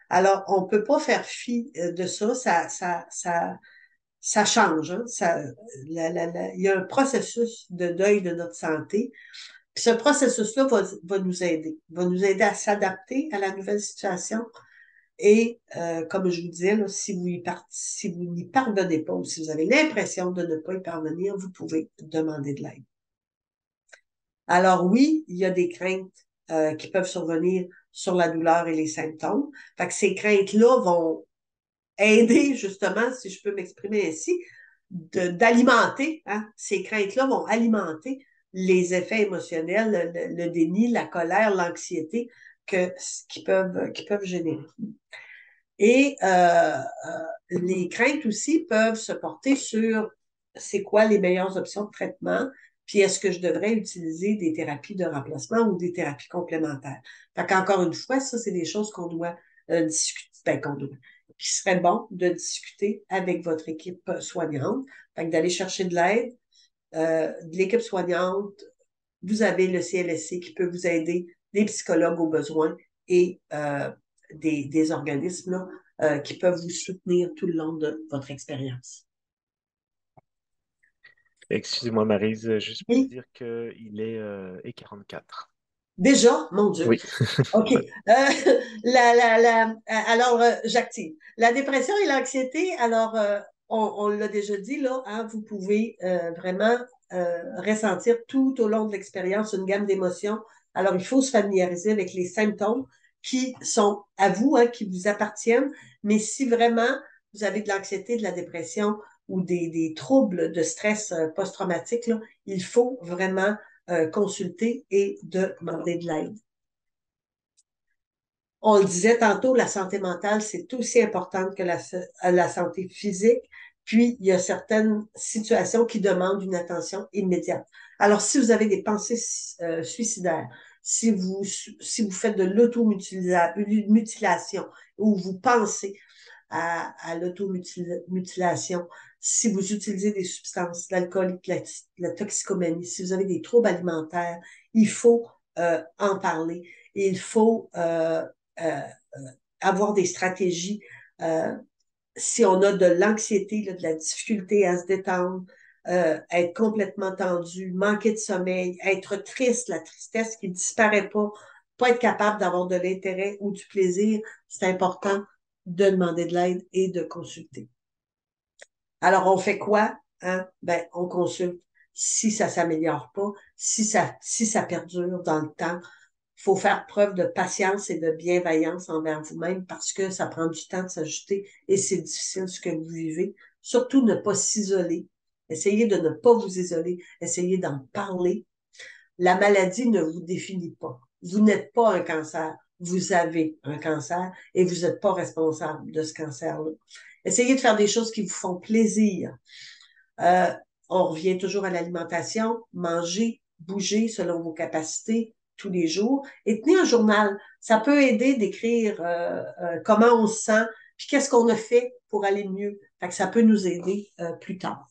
Alors, on ne peut pas faire fi de ça, ça change. Hein? Il y a un processus de deuil de notre santé. Puis ce processus-là va nous aider à s'adapter à la nouvelle situation. Et comme je vous disais, là, si vous n'y parvenez pas ou si vous avez l'impression de ne pas y parvenir, vous pouvez demander de l'aide. Alors oui, il y a des craintes qui peuvent survenir sur la douleur et les symptômes. Fait que ces craintes-là vont aider, justement, si je peux m'exprimer ainsi, d'alimenter, hein, ces craintes-là vont alimenter les effets émotionnels, le déni, la colère, l'anxiété qui peuvent générer. Et les craintes aussi peuvent se porter sur c'est quoi les meilleures options de traitement, puis est-ce que je devrais utiliser des thérapies de remplacement ou des thérapies complémentaires. Fait qu'encore une fois, ça, c'est des choses qu'on doit discuter, qui serait bon de discuter avec votre équipe soignante. Fait que d'aller chercher de l'aide, de l'équipe soignante, vous avez le CLSC qui peut vous aider, des psychologues au besoin et des organismes là, qui peuvent vous soutenir tout le long de votre expérience. Excusez-moi, Maryse, juste pour vous Et dire qu'il est et 44. déjà, mon Dieu. Oui. OK. Alors, j'active. La dépression et l'anxiété, alors, on l'a déjà dit, là, hein, vous pouvez vraiment ressentir tout au long de l'expérience une gamme d'émotions. Alors, il faut se familiariser avec les symptômes qui sont à vous, hein, qui vous appartiennent. Mais si vraiment vous avez de l'anxiété, de la dépression ou des troubles de stress post-traumatique, là, il faut vraiment consulter et demander de l'aide. On le disait tantôt, la santé mentale, c'est aussi importante que la santé physique. Puis, il y a certaines situations qui demandent une attention immédiate. Alors, si vous avez des pensées suicidaires, si vous faites de l'automutilation ou vous pensez à l'automutilation, si vous utilisez des substances, l'alcool, la toxicomanie, si vous avez des troubles alimentaires, il faut en parler. Il faut euh, avoir des stratégies. Si on a de l'anxiété, de la difficulté à se détendre, être complètement tendu, manquer de sommeil, être triste, la tristesse qui ne disparaît pas être capable d'avoir de l'intérêt ou du plaisir, c'est important de demander de l'aide et de consulter. Alors, on fait quoi? Hein? Ben, on consulte. si ça s'améliore pas, si ça perdure dans le temps. Il faut faire preuve de patience et de bienveillance envers vous-même parce que ça prend du temps de s'ajuster et c'est difficile ce que vous vivez. Surtout ne pas s'isoler. Essayez de ne pas vous isoler. Essayez d'en parler. La maladie ne vous définit pas. Vous n'êtes pas un cancer. Vous avez un cancer et vous n'êtes pas responsable de ce cancer-là. Essayez de faire des choses qui vous font plaisir. Euh, on revient toujours à l'alimentation. Manger, bouger selon vos capacités tous les jours et tenez un journal. Ça peut aider d'écrire comment on se sent puis qu'est-ce qu'on a fait pour aller mieux. Fait que ça peut nous aider plus tard.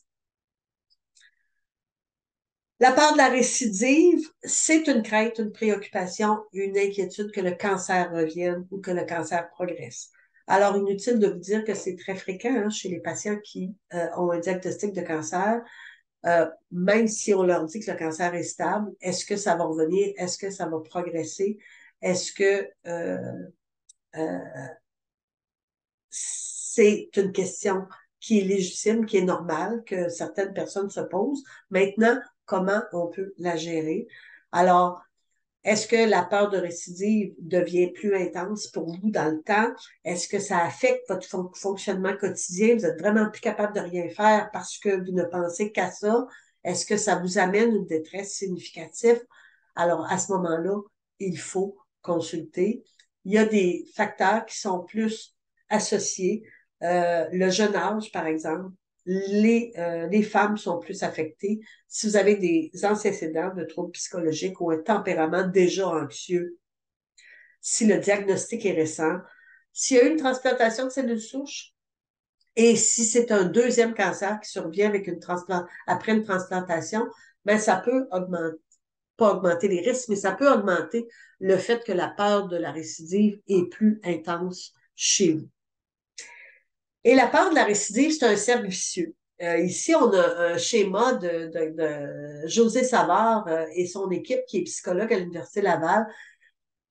La part de la récidive, c'est une crainte, une préoccupation, une inquiétude que le cancer revienne ou que le cancer progresse. Alors, inutile de vous dire que c'est très fréquent hein, chez les patients qui ont un diagnostic de cancer. Même si on leur dit que le cancer est stable, est-ce que ça va revenir? Est-ce que ça va progresser? Est-ce que euh, c'est une question qui est légitime, qui est normale, que certaines personnes se posent? Maintenant, comment on peut la gérer? Alors, est-ce que la peur de récidive devient plus intense pour vous dans le temps? Est-ce que ça affecte votre fonctionnement quotidien? Vous êtes vraiment plus capable de rien faire parce que vous ne pensez qu'à ça? Est-ce que ça vous amène une détresse significative? Alors, à ce moment-là, il faut consulter. Il y a des facteurs qui sont plus associés. Le jeune âge, par exemple, les femmes sont plus affectées. Si vous avez des antécédents de troubles psychologiques ou un tempérament déjà anxieux, si le diagnostic est récent, s'il y a eu une transplantation de cellules souches et si c'est un deuxième cancer qui survient avec après une transplantation, ben ça peut augmenter, pas augmenter les risques, mais ça peut augmenter le fait que la peur de la récidive est plus intense chez vous. Et la peur de la récidive, c'est un cercle vicieux. Ici, on a un schéma de José Savard et son équipe qui est psychologue à l'Université Laval.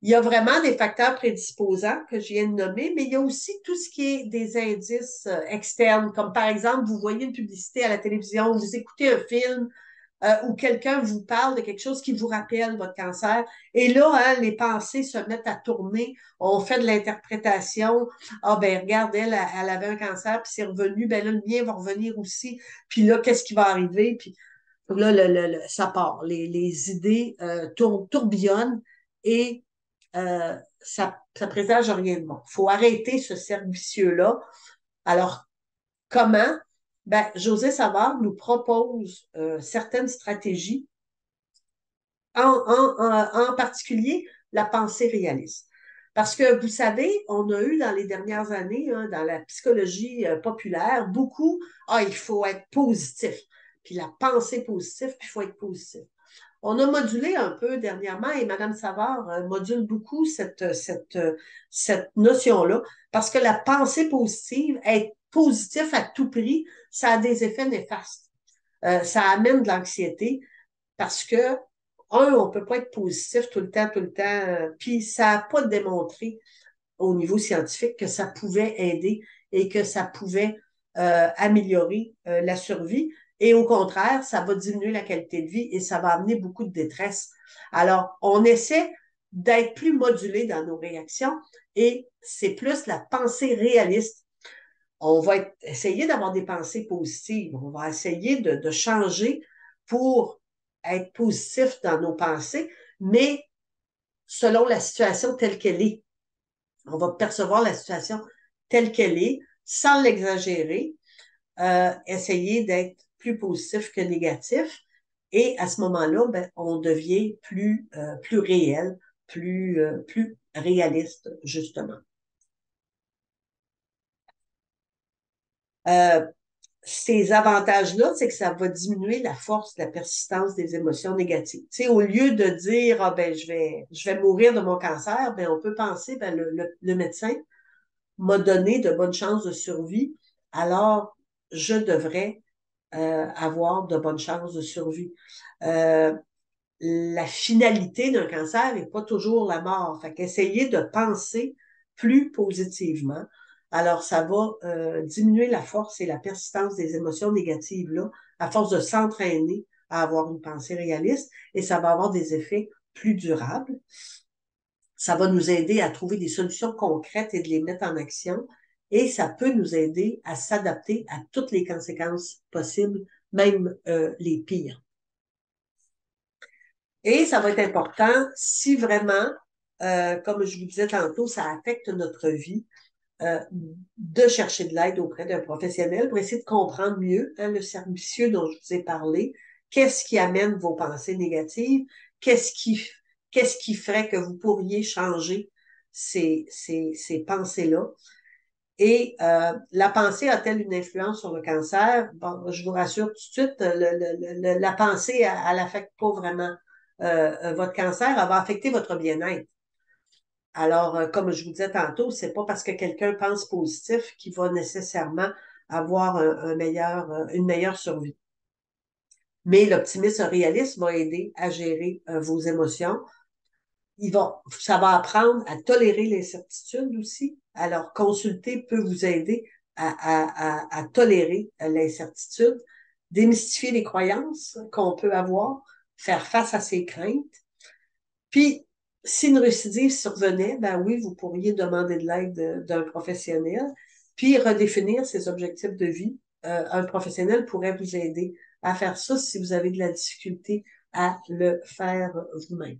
Il y a vraiment des facteurs prédisposants que je viens de nommer, mais il y a aussi tout ce qui est des indices externes, comme par exemple, vous voyez une publicité à la télévision, vous écoutez un film, où quelqu'un vous parle de quelque chose qui vous rappelle votre cancer. Et là, hein, les pensées se mettent à tourner. On fait de l'interprétation. Ah ben regarde, elle avait un cancer, puis c'est revenu. Ben là, le mien va revenir aussi. Puis là, qu'est-ce qui va arriver? Puis là, ça part. Les idées tourbillonnent et ça présage rien de bon. Il faut arrêter ce cercle vicieux-là. Alors, comment? Ben, José Savard nous propose certaines stratégies, en particulier la pensée réaliste. Parce que vous savez, on a eu dans les dernières années, hein, dans la psychologie populaire, beaucoup, ah, il faut être positif. Puis la pensée positive, puis il faut être positif. On a modulé un peu dernièrement et Mme Savard module beaucoup cette notion-là parce que la pensée positive, être positif à tout prix, ça a des effets néfastes. Ça amène de l'anxiété parce que, on ne peut pas être positif tout le temps, puis ça n'a pas démontré au niveau scientifique que ça pouvait aider et que ça pouvait améliorer la survie. Et au contraire, ça va diminuer la qualité de vie et ça va amener beaucoup de détresse. Alors, on essaie d'être plus modulé dans nos réactions et c'est plus la pensée réaliste. On va essayer d'avoir des pensées positives. On va essayer de changer pour être positif dans nos pensées, mais selon la situation telle qu'elle est. On va percevoir la situation telle qu'elle est, sans l'exagérer, essayer d'être plus positif que négatif. Et à ce moment-là, ben, on devient plus réel, plus réaliste, justement. Euh, ces avantages-là, c'est que ça va diminuer la force, la persistance des émotions négatives. Tu sais, au lieu de dire, ah ben, je vais mourir de mon cancer, ben, on peut penser, ben, le médecin m'a donné de bonnes chances de survie, alors je devrais avoir de bonnes chances de survie. Euh, la finalité d'un cancer n'est pas toujours la mort. Fait qu'essayer de penser plus positivement. Alors, ça va diminuer la force et la persistance des émotions négatives là, à force de s'entraîner à avoir une pensée réaliste et ça va avoir des effets plus durables. Ça va nous aider à trouver des solutions concrètes et de les mettre en action. Et ça peut nous aider à s'adapter à toutes les conséquences possibles, même les pires. Et ça va être important si vraiment, comme je vous disais tantôt, ça affecte notre vie, euh, de chercher de l'aide auprès d'un professionnel pour essayer de comprendre mieux le cercle vicieux dont je vous ai parlé. Qu'est-ce qui amène vos pensées négatives? Qu'est-ce qui, qu'est-ce qui ferait que vous pourriez changer ces pensées-là? Et la pensée a-t-elle une influence sur le cancer? Bon, je vous rassure tout de suite, la pensée, elle n'affecte pas vraiment votre cancer, elle va affecter votre bien-être. Alors, comme je vous disais tantôt, c'est pas parce que quelqu'un pense positif qu'il va nécessairement avoir une meilleure survie. Mais l'optimisme réaliste va aider à gérer vos émotions. Ça va apprendre à tolérer l'incertitude aussi. Alors, consulter peut vous aider à tolérer l'incertitude, démystifier les croyances qu'on peut avoir, faire face à ses craintes. Puis, si une récidive survenait, ben oui, vous pourriez demander de l'aide d'un professionnel, puis redéfinir ses objectifs de vie. Un professionnel pourrait vous aider à faire ça si vous avez de la difficulté à le faire vous-même.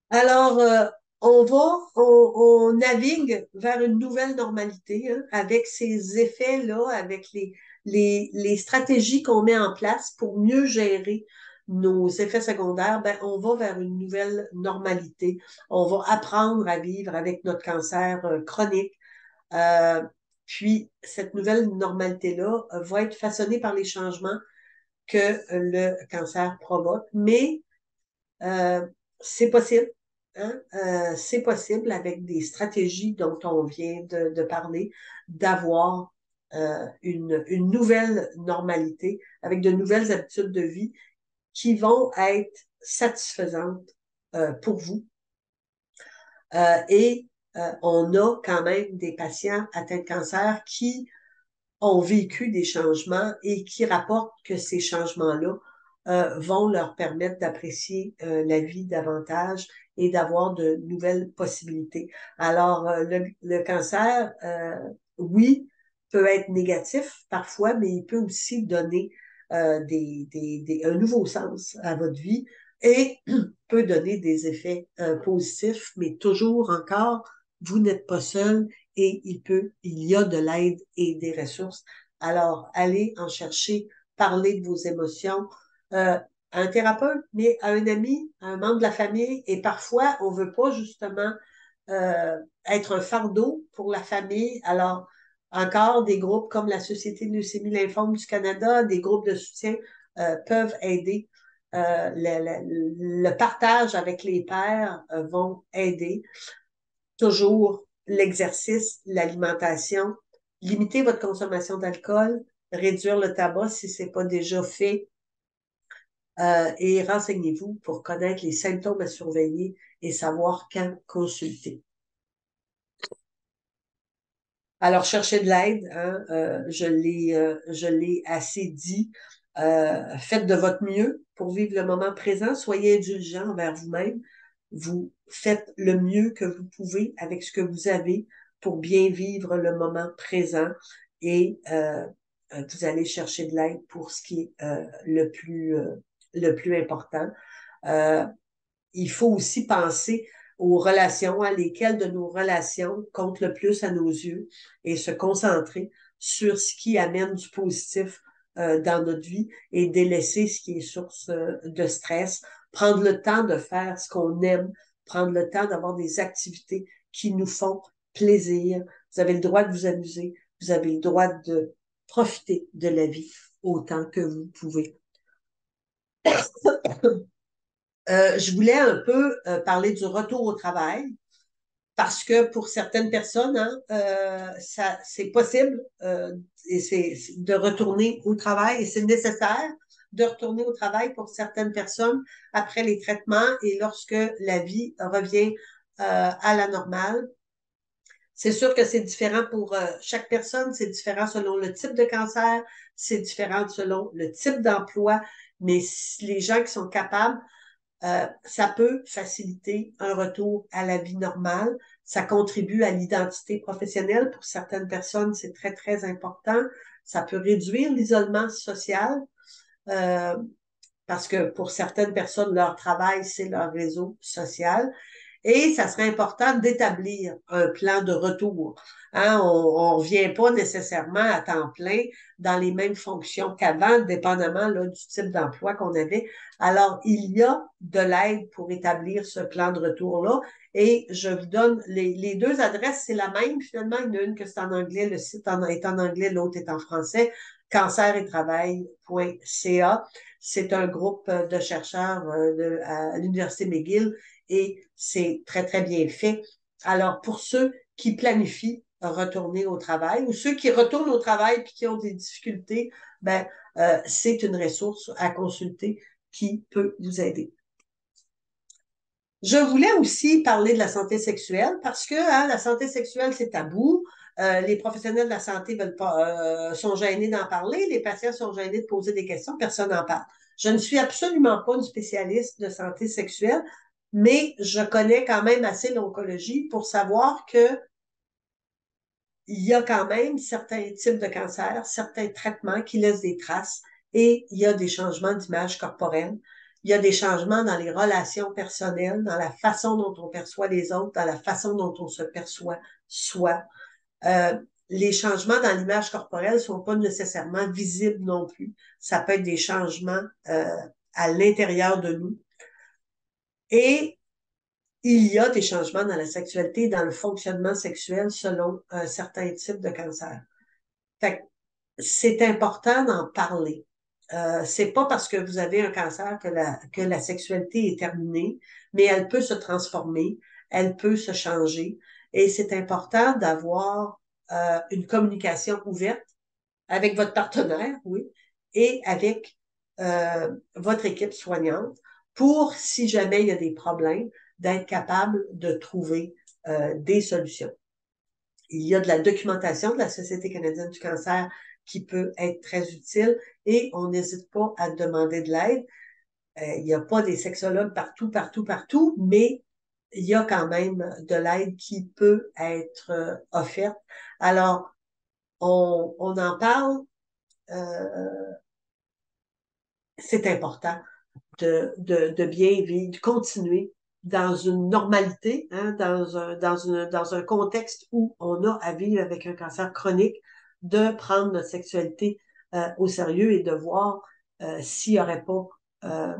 Alors, on navigue vers une nouvelle normalité hein, avec ces effets-là, avec les stratégies qu'on met en place pour mieux gérer nos effets secondaires, ben, on va vers une nouvelle normalité. On va apprendre à vivre avec notre cancer chronique. Euh, Puis, cette nouvelle normalité-là va être façonnée par les changements que le cancer provoque, mais euh, c'est possible. Hein? C'est possible avec des stratégies dont on vient de parler, d'avoir une nouvelle normalité avec de nouvelles habitudes de vie qui vont être satisfaisantes pour vous. Et on a quand même des patients atteints de cancer qui ont vécu des changements et qui rapportent que ces changements-là vont leur permettre d'apprécier la vie davantage et d'avoir de nouvelles possibilités. Alors, le cancer, oui, peut être négatif parfois, mais il peut aussi donner un nouveau sens à votre vie et peut donner des effets positifs, mais toujours encore, vous n'êtes pas seul et il y a de l'aide et des ressources. Alors, allez en chercher, parlez de vos émotions à un thérapeute, mais à un ami, à un membre de la famille. Et parfois, on veut pas justement être un fardeau pour la famille. Alors, encore des groupes comme la Société de leucémie lymphome du Canada, des groupes de soutien peuvent aider. Le partage avec les pairs vont aider toujours l'exercice, l'alimentation, limiter votre consommation d'alcool, réduire le tabac si ce n'est pas déjà fait, et renseignez-vous pour connaître les symptômes à surveiller et savoir quand consulter. Alors, cherchez de l'aide, hein, je l'ai assez dit. Faites de votre mieux pour vivre le moment présent. Soyez indulgent envers vous-même. Vous faites le mieux que vous pouvez avec ce que vous avez pour bien vivre le moment présent et vous allez chercher de l'aide pour ce qui est le plus important. Euh, il faut aussi penser aux relations, à lesquelles de nos relations comptent le plus à nos yeux et se concentrer sur ce qui amène du positif dans notre vie et délaisser ce qui est source de stress, prendre le temps de faire ce qu'on aime, prendre le temps d'avoir des activités qui nous font plaisir. Vous avez le droit de vous amuser, vous avez le droit de profiter de la vie autant que vous pouvez. Je voulais un peu parler du retour au travail parce que pour certaines personnes, hein, c'est possible et c'est de retourner au travail et c'est nécessaire de retourner au travail pour certaines personnes après les traitements et lorsque la vie revient à la normale. C'est sûr que c'est différent pour chaque personne, c'est différent selon le type de cancer, c'est différent selon le type d'emploi, mais les gens qui sont capables, ça peut faciliter un retour à la vie normale. Ça contribue à l'identité professionnelle. Pour certaines personnes, c'est très, très important. Ça peut réduire l'isolement social. Euh, parce que pour certaines personnes, leur travail, c'est leur réseau social. Et ça serait important d'établir un plan de retour. Hein, on ne revient pas nécessairement à temps plein dans les mêmes fonctions qu'avant, dépendamment là, du type d'emploi qu'on avait. Alors, il y a de l'aide pour établir ce plan de retour-là. Et je vous donne les deux adresses, c'est la même finalement. Il y en a une que c'est en anglais, le site est en anglais, l'autre est en français. Cancerettravail.ca. C'est un groupe de chercheurs à l'Université McGill et c'est très, très bien fait. Alors, pour ceux qui planifient retourner au travail ou ceux qui retournent au travail puis qui ont des difficultés, ben, c'est une ressource à consulter qui peut vous aider. Je voulais aussi parler de la santé sexuelle parce que hein, la santé sexuelle, c'est tabou. Les professionnels de la santé veulent pas, sont gênés d'en parler. Les patients sont gênés de poser des questions. Personne n'en parle. Je ne suis absolument pas une spécialiste de santé sexuelle, mais je connais quand même assez l'oncologie pour savoir que il y a quand même certains types de cancers, certains traitements qui laissent des traces et il y a des changements d'image corporelle. Il y a des changements dans les relations personnelles, dans la façon dont on perçoit les autres, dans la façon dont on se perçoit soi. Euh, les changements dans l'image corporelle ne sont pas nécessairement visibles non plus. Ça peut être des changements à l'intérieur de nous. Et il y a des changements dans la sexualité et dans le fonctionnement sexuel selon un certain type de cancer. Fait que c'est important d'en parler. C'est pas parce que vous avez un cancer que la sexualité est terminée, mais elle peut se transformer, elle peut se changer. Et c'est important d'avoir une communication ouverte avec votre partenaire, oui, et avec votre équipe soignante pour, si jamais il y a des problèmes, d'être capable de trouver des solutions. Il y a de la documentation de la Société canadienne du cancer qui peut être très utile et on n'hésite pas à demander de l'aide. Il n'y a pas des sexologues partout, partout, partout, mais il y a quand même de l'aide qui peut être offerte. Alors, on en parle, euh, c'est important de bien vivre, de continuer dans une normalité, hein, dans un contexte où on a à vivre avec un cancer chronique, de prendre notre sexualité au sérieux et de voir s'il n'y aurait pas euh,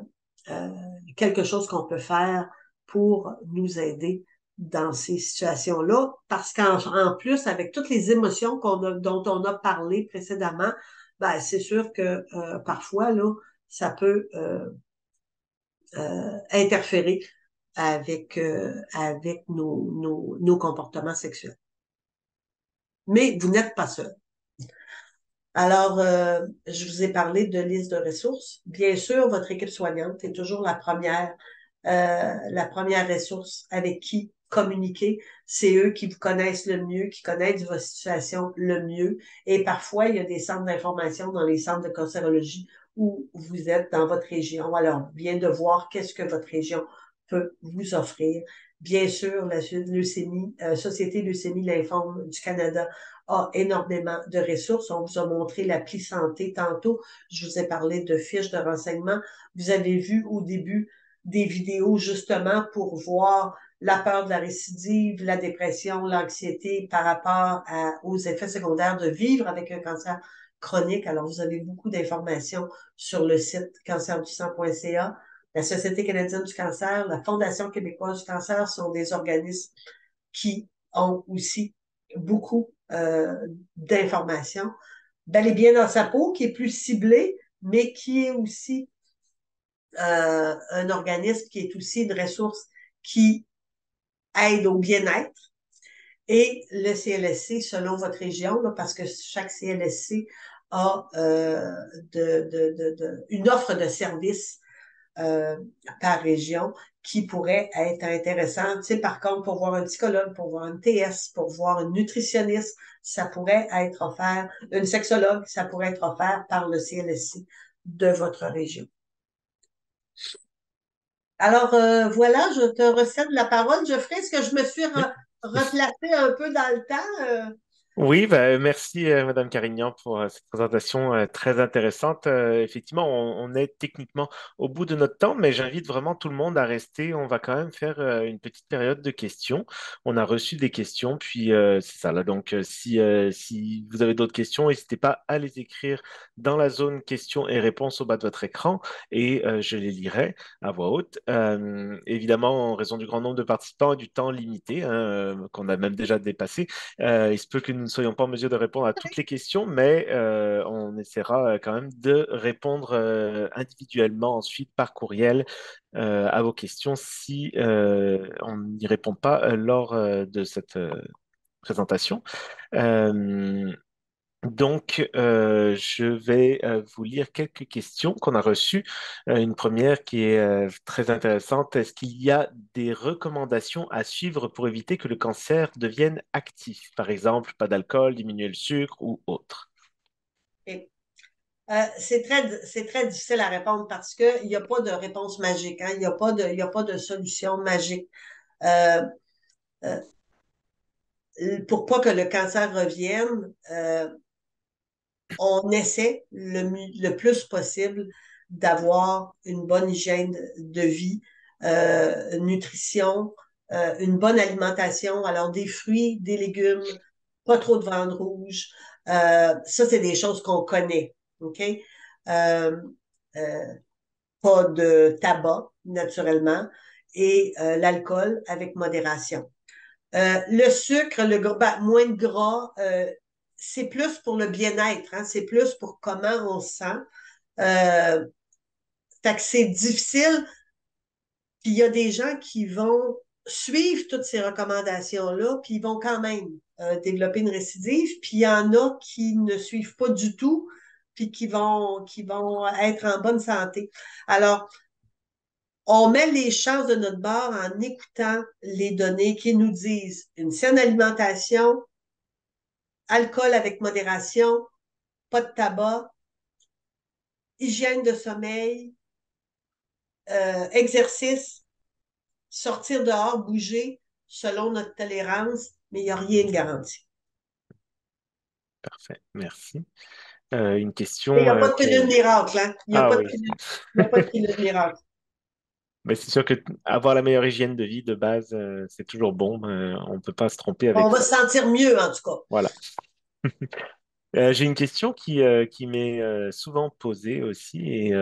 euh, quelque chose qu'on peut faire pour nous aider dans ces situations-là, parce qu'en plus, avec toutes les émotions dont on a parlé précédemment, ben, c'est sûr que parfois, là, ça peut interférer avec nos comportements sexuels. Mais vous n'êtes pas seul. Alors, je vous ai parlé de liste de ressources. Bien sûr, votre équipe soignante est toujours la première ressource avec qui communiquer. C'est eux qui vous connaissent le mieux, qui connaissent votre situation le mieux. Et parfois, il y a des centres d'information dans les centres de cancérologie où vous êtes dans votre région. Alors, bien de voir qu'est-ce que votre région peut vous offrir. Bien sûr, la leucémie, Société Leucémie Lymphome du Canada a énormément de ressources. On vous a montré l'appli santé tantôt. Je vous ai parlé de fiches de renseignement. Vous avez vu au début des vidéos justement pour voir la peur de la récidive, la dépression, l'anxiété par rapport aux effets secondaires de vivre avec un cancer chronique. Alors, vous avez beaucoup d'informations sur le site cancerdu-sang.ca. La Société canadienne du cancer, la Fondation québécoise du cancer sont des organismes qui ont aussi beaucoup d'informations. Bel et bien dans sa peau, qui est plus ciblé, mais qui est aussi un organisme qui est aussi une ressource qui aide au bien-être. Et le CLSC, selon votre région, là, parce que chaque CLSC a une offre de services euh, par région qui pourraient être intéressantes. Tu sais, par contre, pour voir un psychologue, pour voir une TS, pour voir une nutritionniste, ça pourrait être offert, une sexologue, ça pourrait être offert par le CLSC de votre région. Alors, voilà, je te recède la parole. Geoffrey, est-ce que je me suis Oui. replacée un peu dans le temps? Oui, bah, merci Madame Carignan pour cette présentation très intéressante. Effectivement, on est techniquement au bout de notre temps, mais j'invite vraiment tout le monde à rester. On va quand même faire une petite période de questions. On a reçu des questions, puis c'est ça là. Donc, si vous avez d'autres questions, n'hésitez pas à les écrire dans la zone questions et réponses au bas de votre écran, et je les lirai à voix haute. Évidemment, en raison du grand nombre de participants et du temps limité, hein, qu'on a même déjà dépassé. Il se peut que nous ne soyons pas en mesure de répondre à toutes les questions, mais on essaiera quand même de répondre individuellement ensuite par courriel à vos questions si on n'y répond pas lors de cette présentation. Euh, donc, je vais vous lire quelques questions qu'on a reçues. Une première qui est très intéressante. Est-ce qu'il y a des recommandations à suivre pour éviter que le cancer devienne actif? Par exemple, pas d'alcool, diminuer le sucre ou autre. Et, c'est très difficile à répondre parce qu'il n'y a pas de réponse magique, hein. Il y a pas de solution magique. Euh, euh, pour pas que le cancer revienne, on essaie le plus possible d'avoir une bonne hygiène de vie, nutrition, une bonne alimentation. Alors, des fruits, des légumes, pas trop de viande rouge. Ça, c'est des choses qu'on connaît. OK? Euh, euh, Pas de tabac, naturellement, et l'alcool avec modération. Le sucre, ben, moins de gras, c'est plus pour le bien-être, hein, c'est plus pour comment on se sent. Euh, Fait que c'est difficile. Puis il y a des gens qui vont suivre toutes ces recommandations-là, puis ils vont quand même développer une récidive. Puis il y en a qui ne suivent pas du tout, puis qui vont être en bonne santé. Alors, on met les chances de notre bord en écoutant les données qui nous disent une saine alimentation, alcool avec modération, pas de tabac, hygiène de sommeil, exercice, sortir dehors, bouger selon notre tolérance, mais il n'y a rien de garanti. Parfait, merci. Une Il n'y question a pas de qui pilule est... miracle, hein? Ah oui, Il n'y a pas de pilule miracle. mais c'est sûr que avoir la meilleure hygiène de vie de base, c'est toujours bon. On ne peut pas se tromper On avec va ça. se sentir mieux, en tout cas. Voilà. J'ai une question qui m'est souvent posée aussi et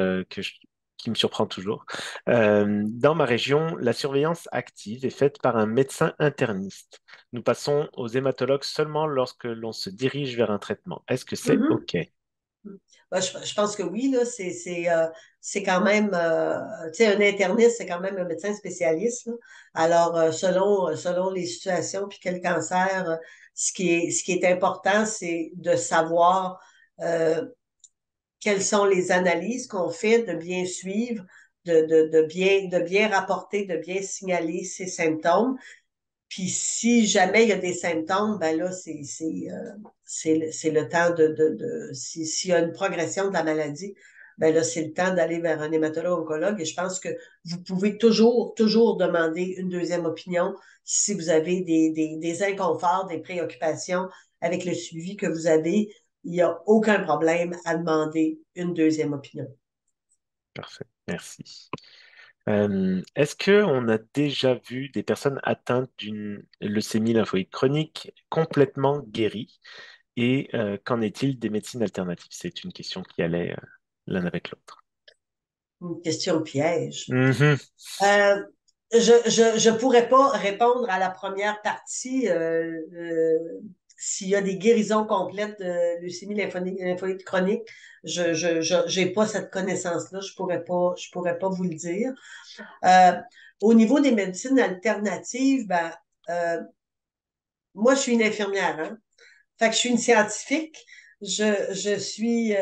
qui me surprend toujours. Dans ma région, la surveillance active est faite par un médecin interniste. Nous passons aux hématologues seulement lorsque l'on se dirige vers un traitement. Est-ce que c'est Mhm. OK? Ben, je pense que oui, là, c'est quand même, tu sais, un interniste, c'est quand même un médecin spécialiste, là. Alors, selon les situations, puis quel cancer, ce qui est important, c'est de savoir euh, quelles sont les analyses qu'on fait, de bien suivre, de bien rapporter, de bien signaler ces symptômes. Puis si jamais il y a des symptômes, ben là, c'est le temps s'il y a une progression de la maladie, ben là, c'est le temps d'aller vers un hématologue oncologue. Et je pense que vous pouvez toujours demander une deuxième opinion si vous avez des inconforts, des préoccupations avec le suivi que vous avez. Il n'y a aucun problème à demander une deuxième opinion. Parfait. Merci. Est-ce qu'on a déjà vu des personnes atteintes d'une leucémie lymphoïde chronique complètement guéries? Et qu'en est-il des médecines alternatives? C'est une question qui allait l'un avec l'autre. Une question piège. Mhm. Euh, je pourrais pas répondre à la première partie s'il y a des guérisons complètes de leucémie lymphoïde chronique. J'ai pas cette connaissance-là. Je pourrais pas vous le dire. Euh, Au niveau des médecines alternatives, ben, moi, je suis une infirmière, hein. Fait que je suis une scientifique. je suis,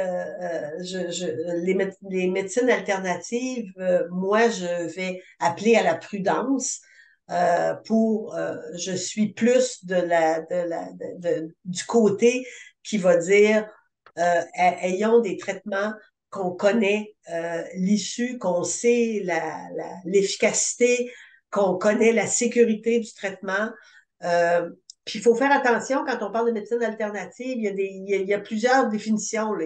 les médecines alternatives, moi, je vais appeler à la prudence je suis plus du côté qui va dire, ayons des traitements qu'on connaît l'issue, qu'on sait l'efficacité, qu'on connaît la sécurité du traitement. Euh, Puis il faut faire attention quand on parle de médecine alternative, il y a plusieurs définitions, là.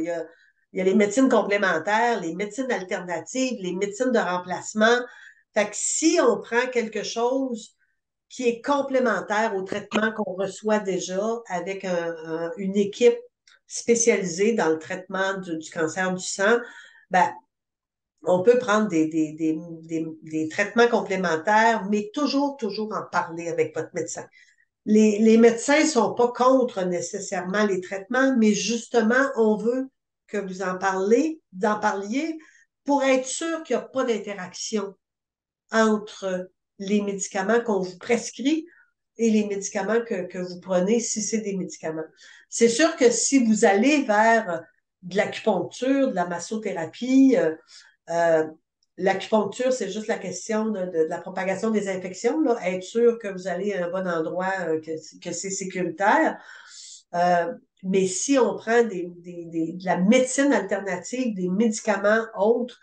Il y a les médecines complémentaires, les médecines alternatives, les médecines de remplacement. Fait que si on prend quelque chose qui est complémentaire au traitement qu'on reçoit déjà avec une équipe spécialisée dans le traitement du cancer du sang, ben, on peut prendre des traitements complémentaires, mais toujours en parler avec votre médecin. Les médecins ne sont pas contre nécessairement les traitements, mais justement, on veut que vous en parliez pour être sûr qu'il n'y a pas d'interaction entre les médicaments qu'on vous prescrit et les médicaments que vous prenez si c'est des médicaments. C'est sûr que si vous allez vers de l'acupuncture, de la massothérapie, euh, l'acupuncture, c'est juste la question de la propagation des infections, là, être sûr que vous allez à un bon endroit, que c'est sécuritaire. Euh, mais si on prend de la médecine alternative, des médicaments autres,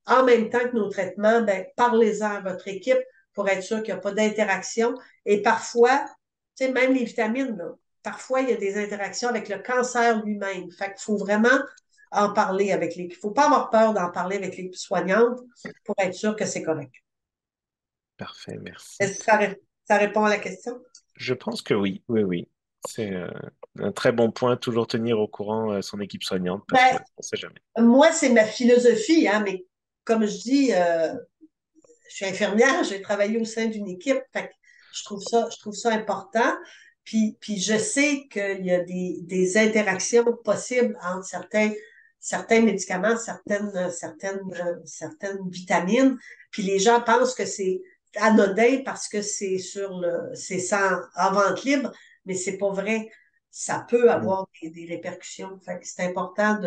en même temps que nos traitements, ben, parlez-en à votre équipe pour être sûr qu'il n'y a pas d'interaction. Et parfois, tu sais, même les vitamines, là, parfois, il y a des interactions avec le cancer lui-même. Fait qu'il faut vraiment en parler avec les. Il ne faut pas avoir peur d'en parler avec les soignantes pour être sûr que c'est correct. Parfait, merci. Est-ce que ça répond à la question? Je pense que oui, oui, oui. C'est un très bon point, toujours tenir au courant son équipe soignante parce qu'on Ben, ne sait jamais. moi, c'est ma philosophie, hein, mais comme je dis, je suis infirmière, j'ai travaillé au sein d'une équipe, fait que je trouve ça important. Puis je sais qu'il y a des interactions possibles entre certains médicaments, certaines vitamines. Puis les gens pensent que c'est anodin parce que c'est en vente libre, mais c'est pas vrai. Ça peut Mm. avoir des répercussions. Fait que c'est important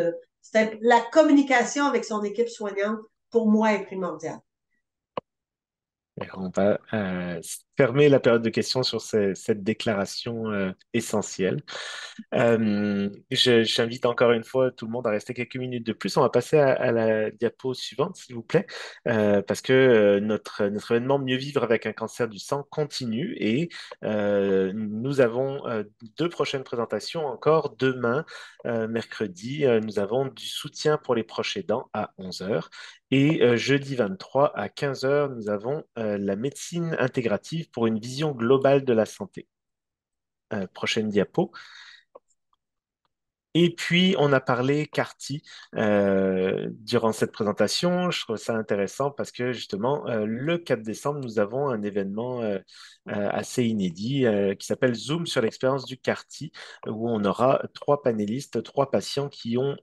la communication avec son équipe soignante, pour moi, est primordiale. Et on va fermer la période de questions sur cette déclaration essentielle. J'invite encore une fois tout le monde à rester quelques minutes de plus. On va passer à la diapo suivante, s'il vous plaît, parce que notre événement Mieux vivre avec un cancer du sang continue et nous avons deux prochaines présentations encore. Demain, mercredi, nous avons du soutien pour les proches aidants à 11 heures. Et jeudi 23 à 15 heures, nous avons la médecine intégrative pour une vision globale de la santé. Prochaine diapo. Et puis, on a parlé CAR-T durant cette présentation. Je trouve ça intéressant parce que justement, le 4 décembre, nous avons un événement assez inédit qui s'appelle Zoom sur l'expérience du CAR-T, où on aura trois panélistes, trois patients qui ont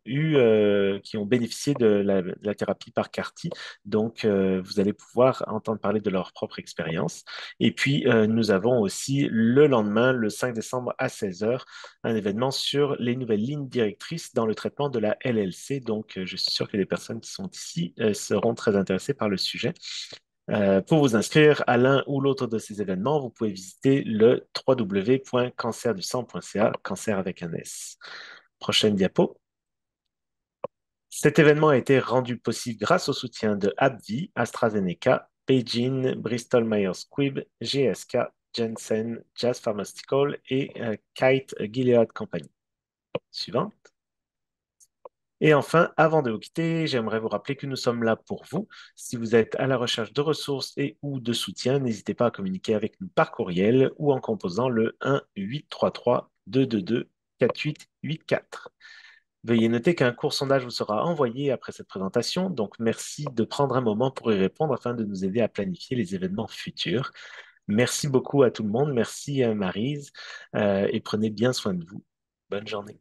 bénéficié de la thérapie par CAR-T. Donc, vous allez pouvoir entendre parler de leur propre expérience. Et puis, nous avons aussi le lendemain, le 5 décembre à 16 heures, un événement sur les nouvelles lignes directrices dans le traitement de la LLC. Donc, je suis sûr que les personnes qui sont ici seront très intéressées par le sujet. Pour vous inscrire à l'un ou l'autre de ces événements, vous pouvez visiter le www.cancerdusang.ca, cancer avec un S. Prochaine diapo. Cet événement a été rendu possible grâce au soutien de AbbVie, AstraZeneca, Beijing, Bristol Myers Squibb, GSK, Janssen, Jazz Pharmaceutical et Kite Gilead Company. Suivante. Et enfin, avant de vous quitter, j'aimerais vous rappeler que nous sommes là pour vous. Si vous êtes à la recherche de ressources et ou de soutien, n'hésitez pas à communiquer avec nous par courriel ou en composant le 1-833-222-4884. Veuillez noter qu'un court sondage vous sera envoyé après cette présentation, donc merci de prendre un moment pour y répondre afin de nous aider à planifier les événements futurs. Merci beaucoup à tout le monde, merci Maryse, et prenez bien soin de vous. Bonne journée.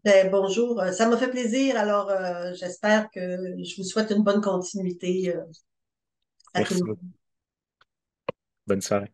Ben, bonjour, ça m'a fait plaisir. Alors, j'espère que je vous souhaite une bonne continuité à tout le Merci monde. beaucoup. Bonne soirée.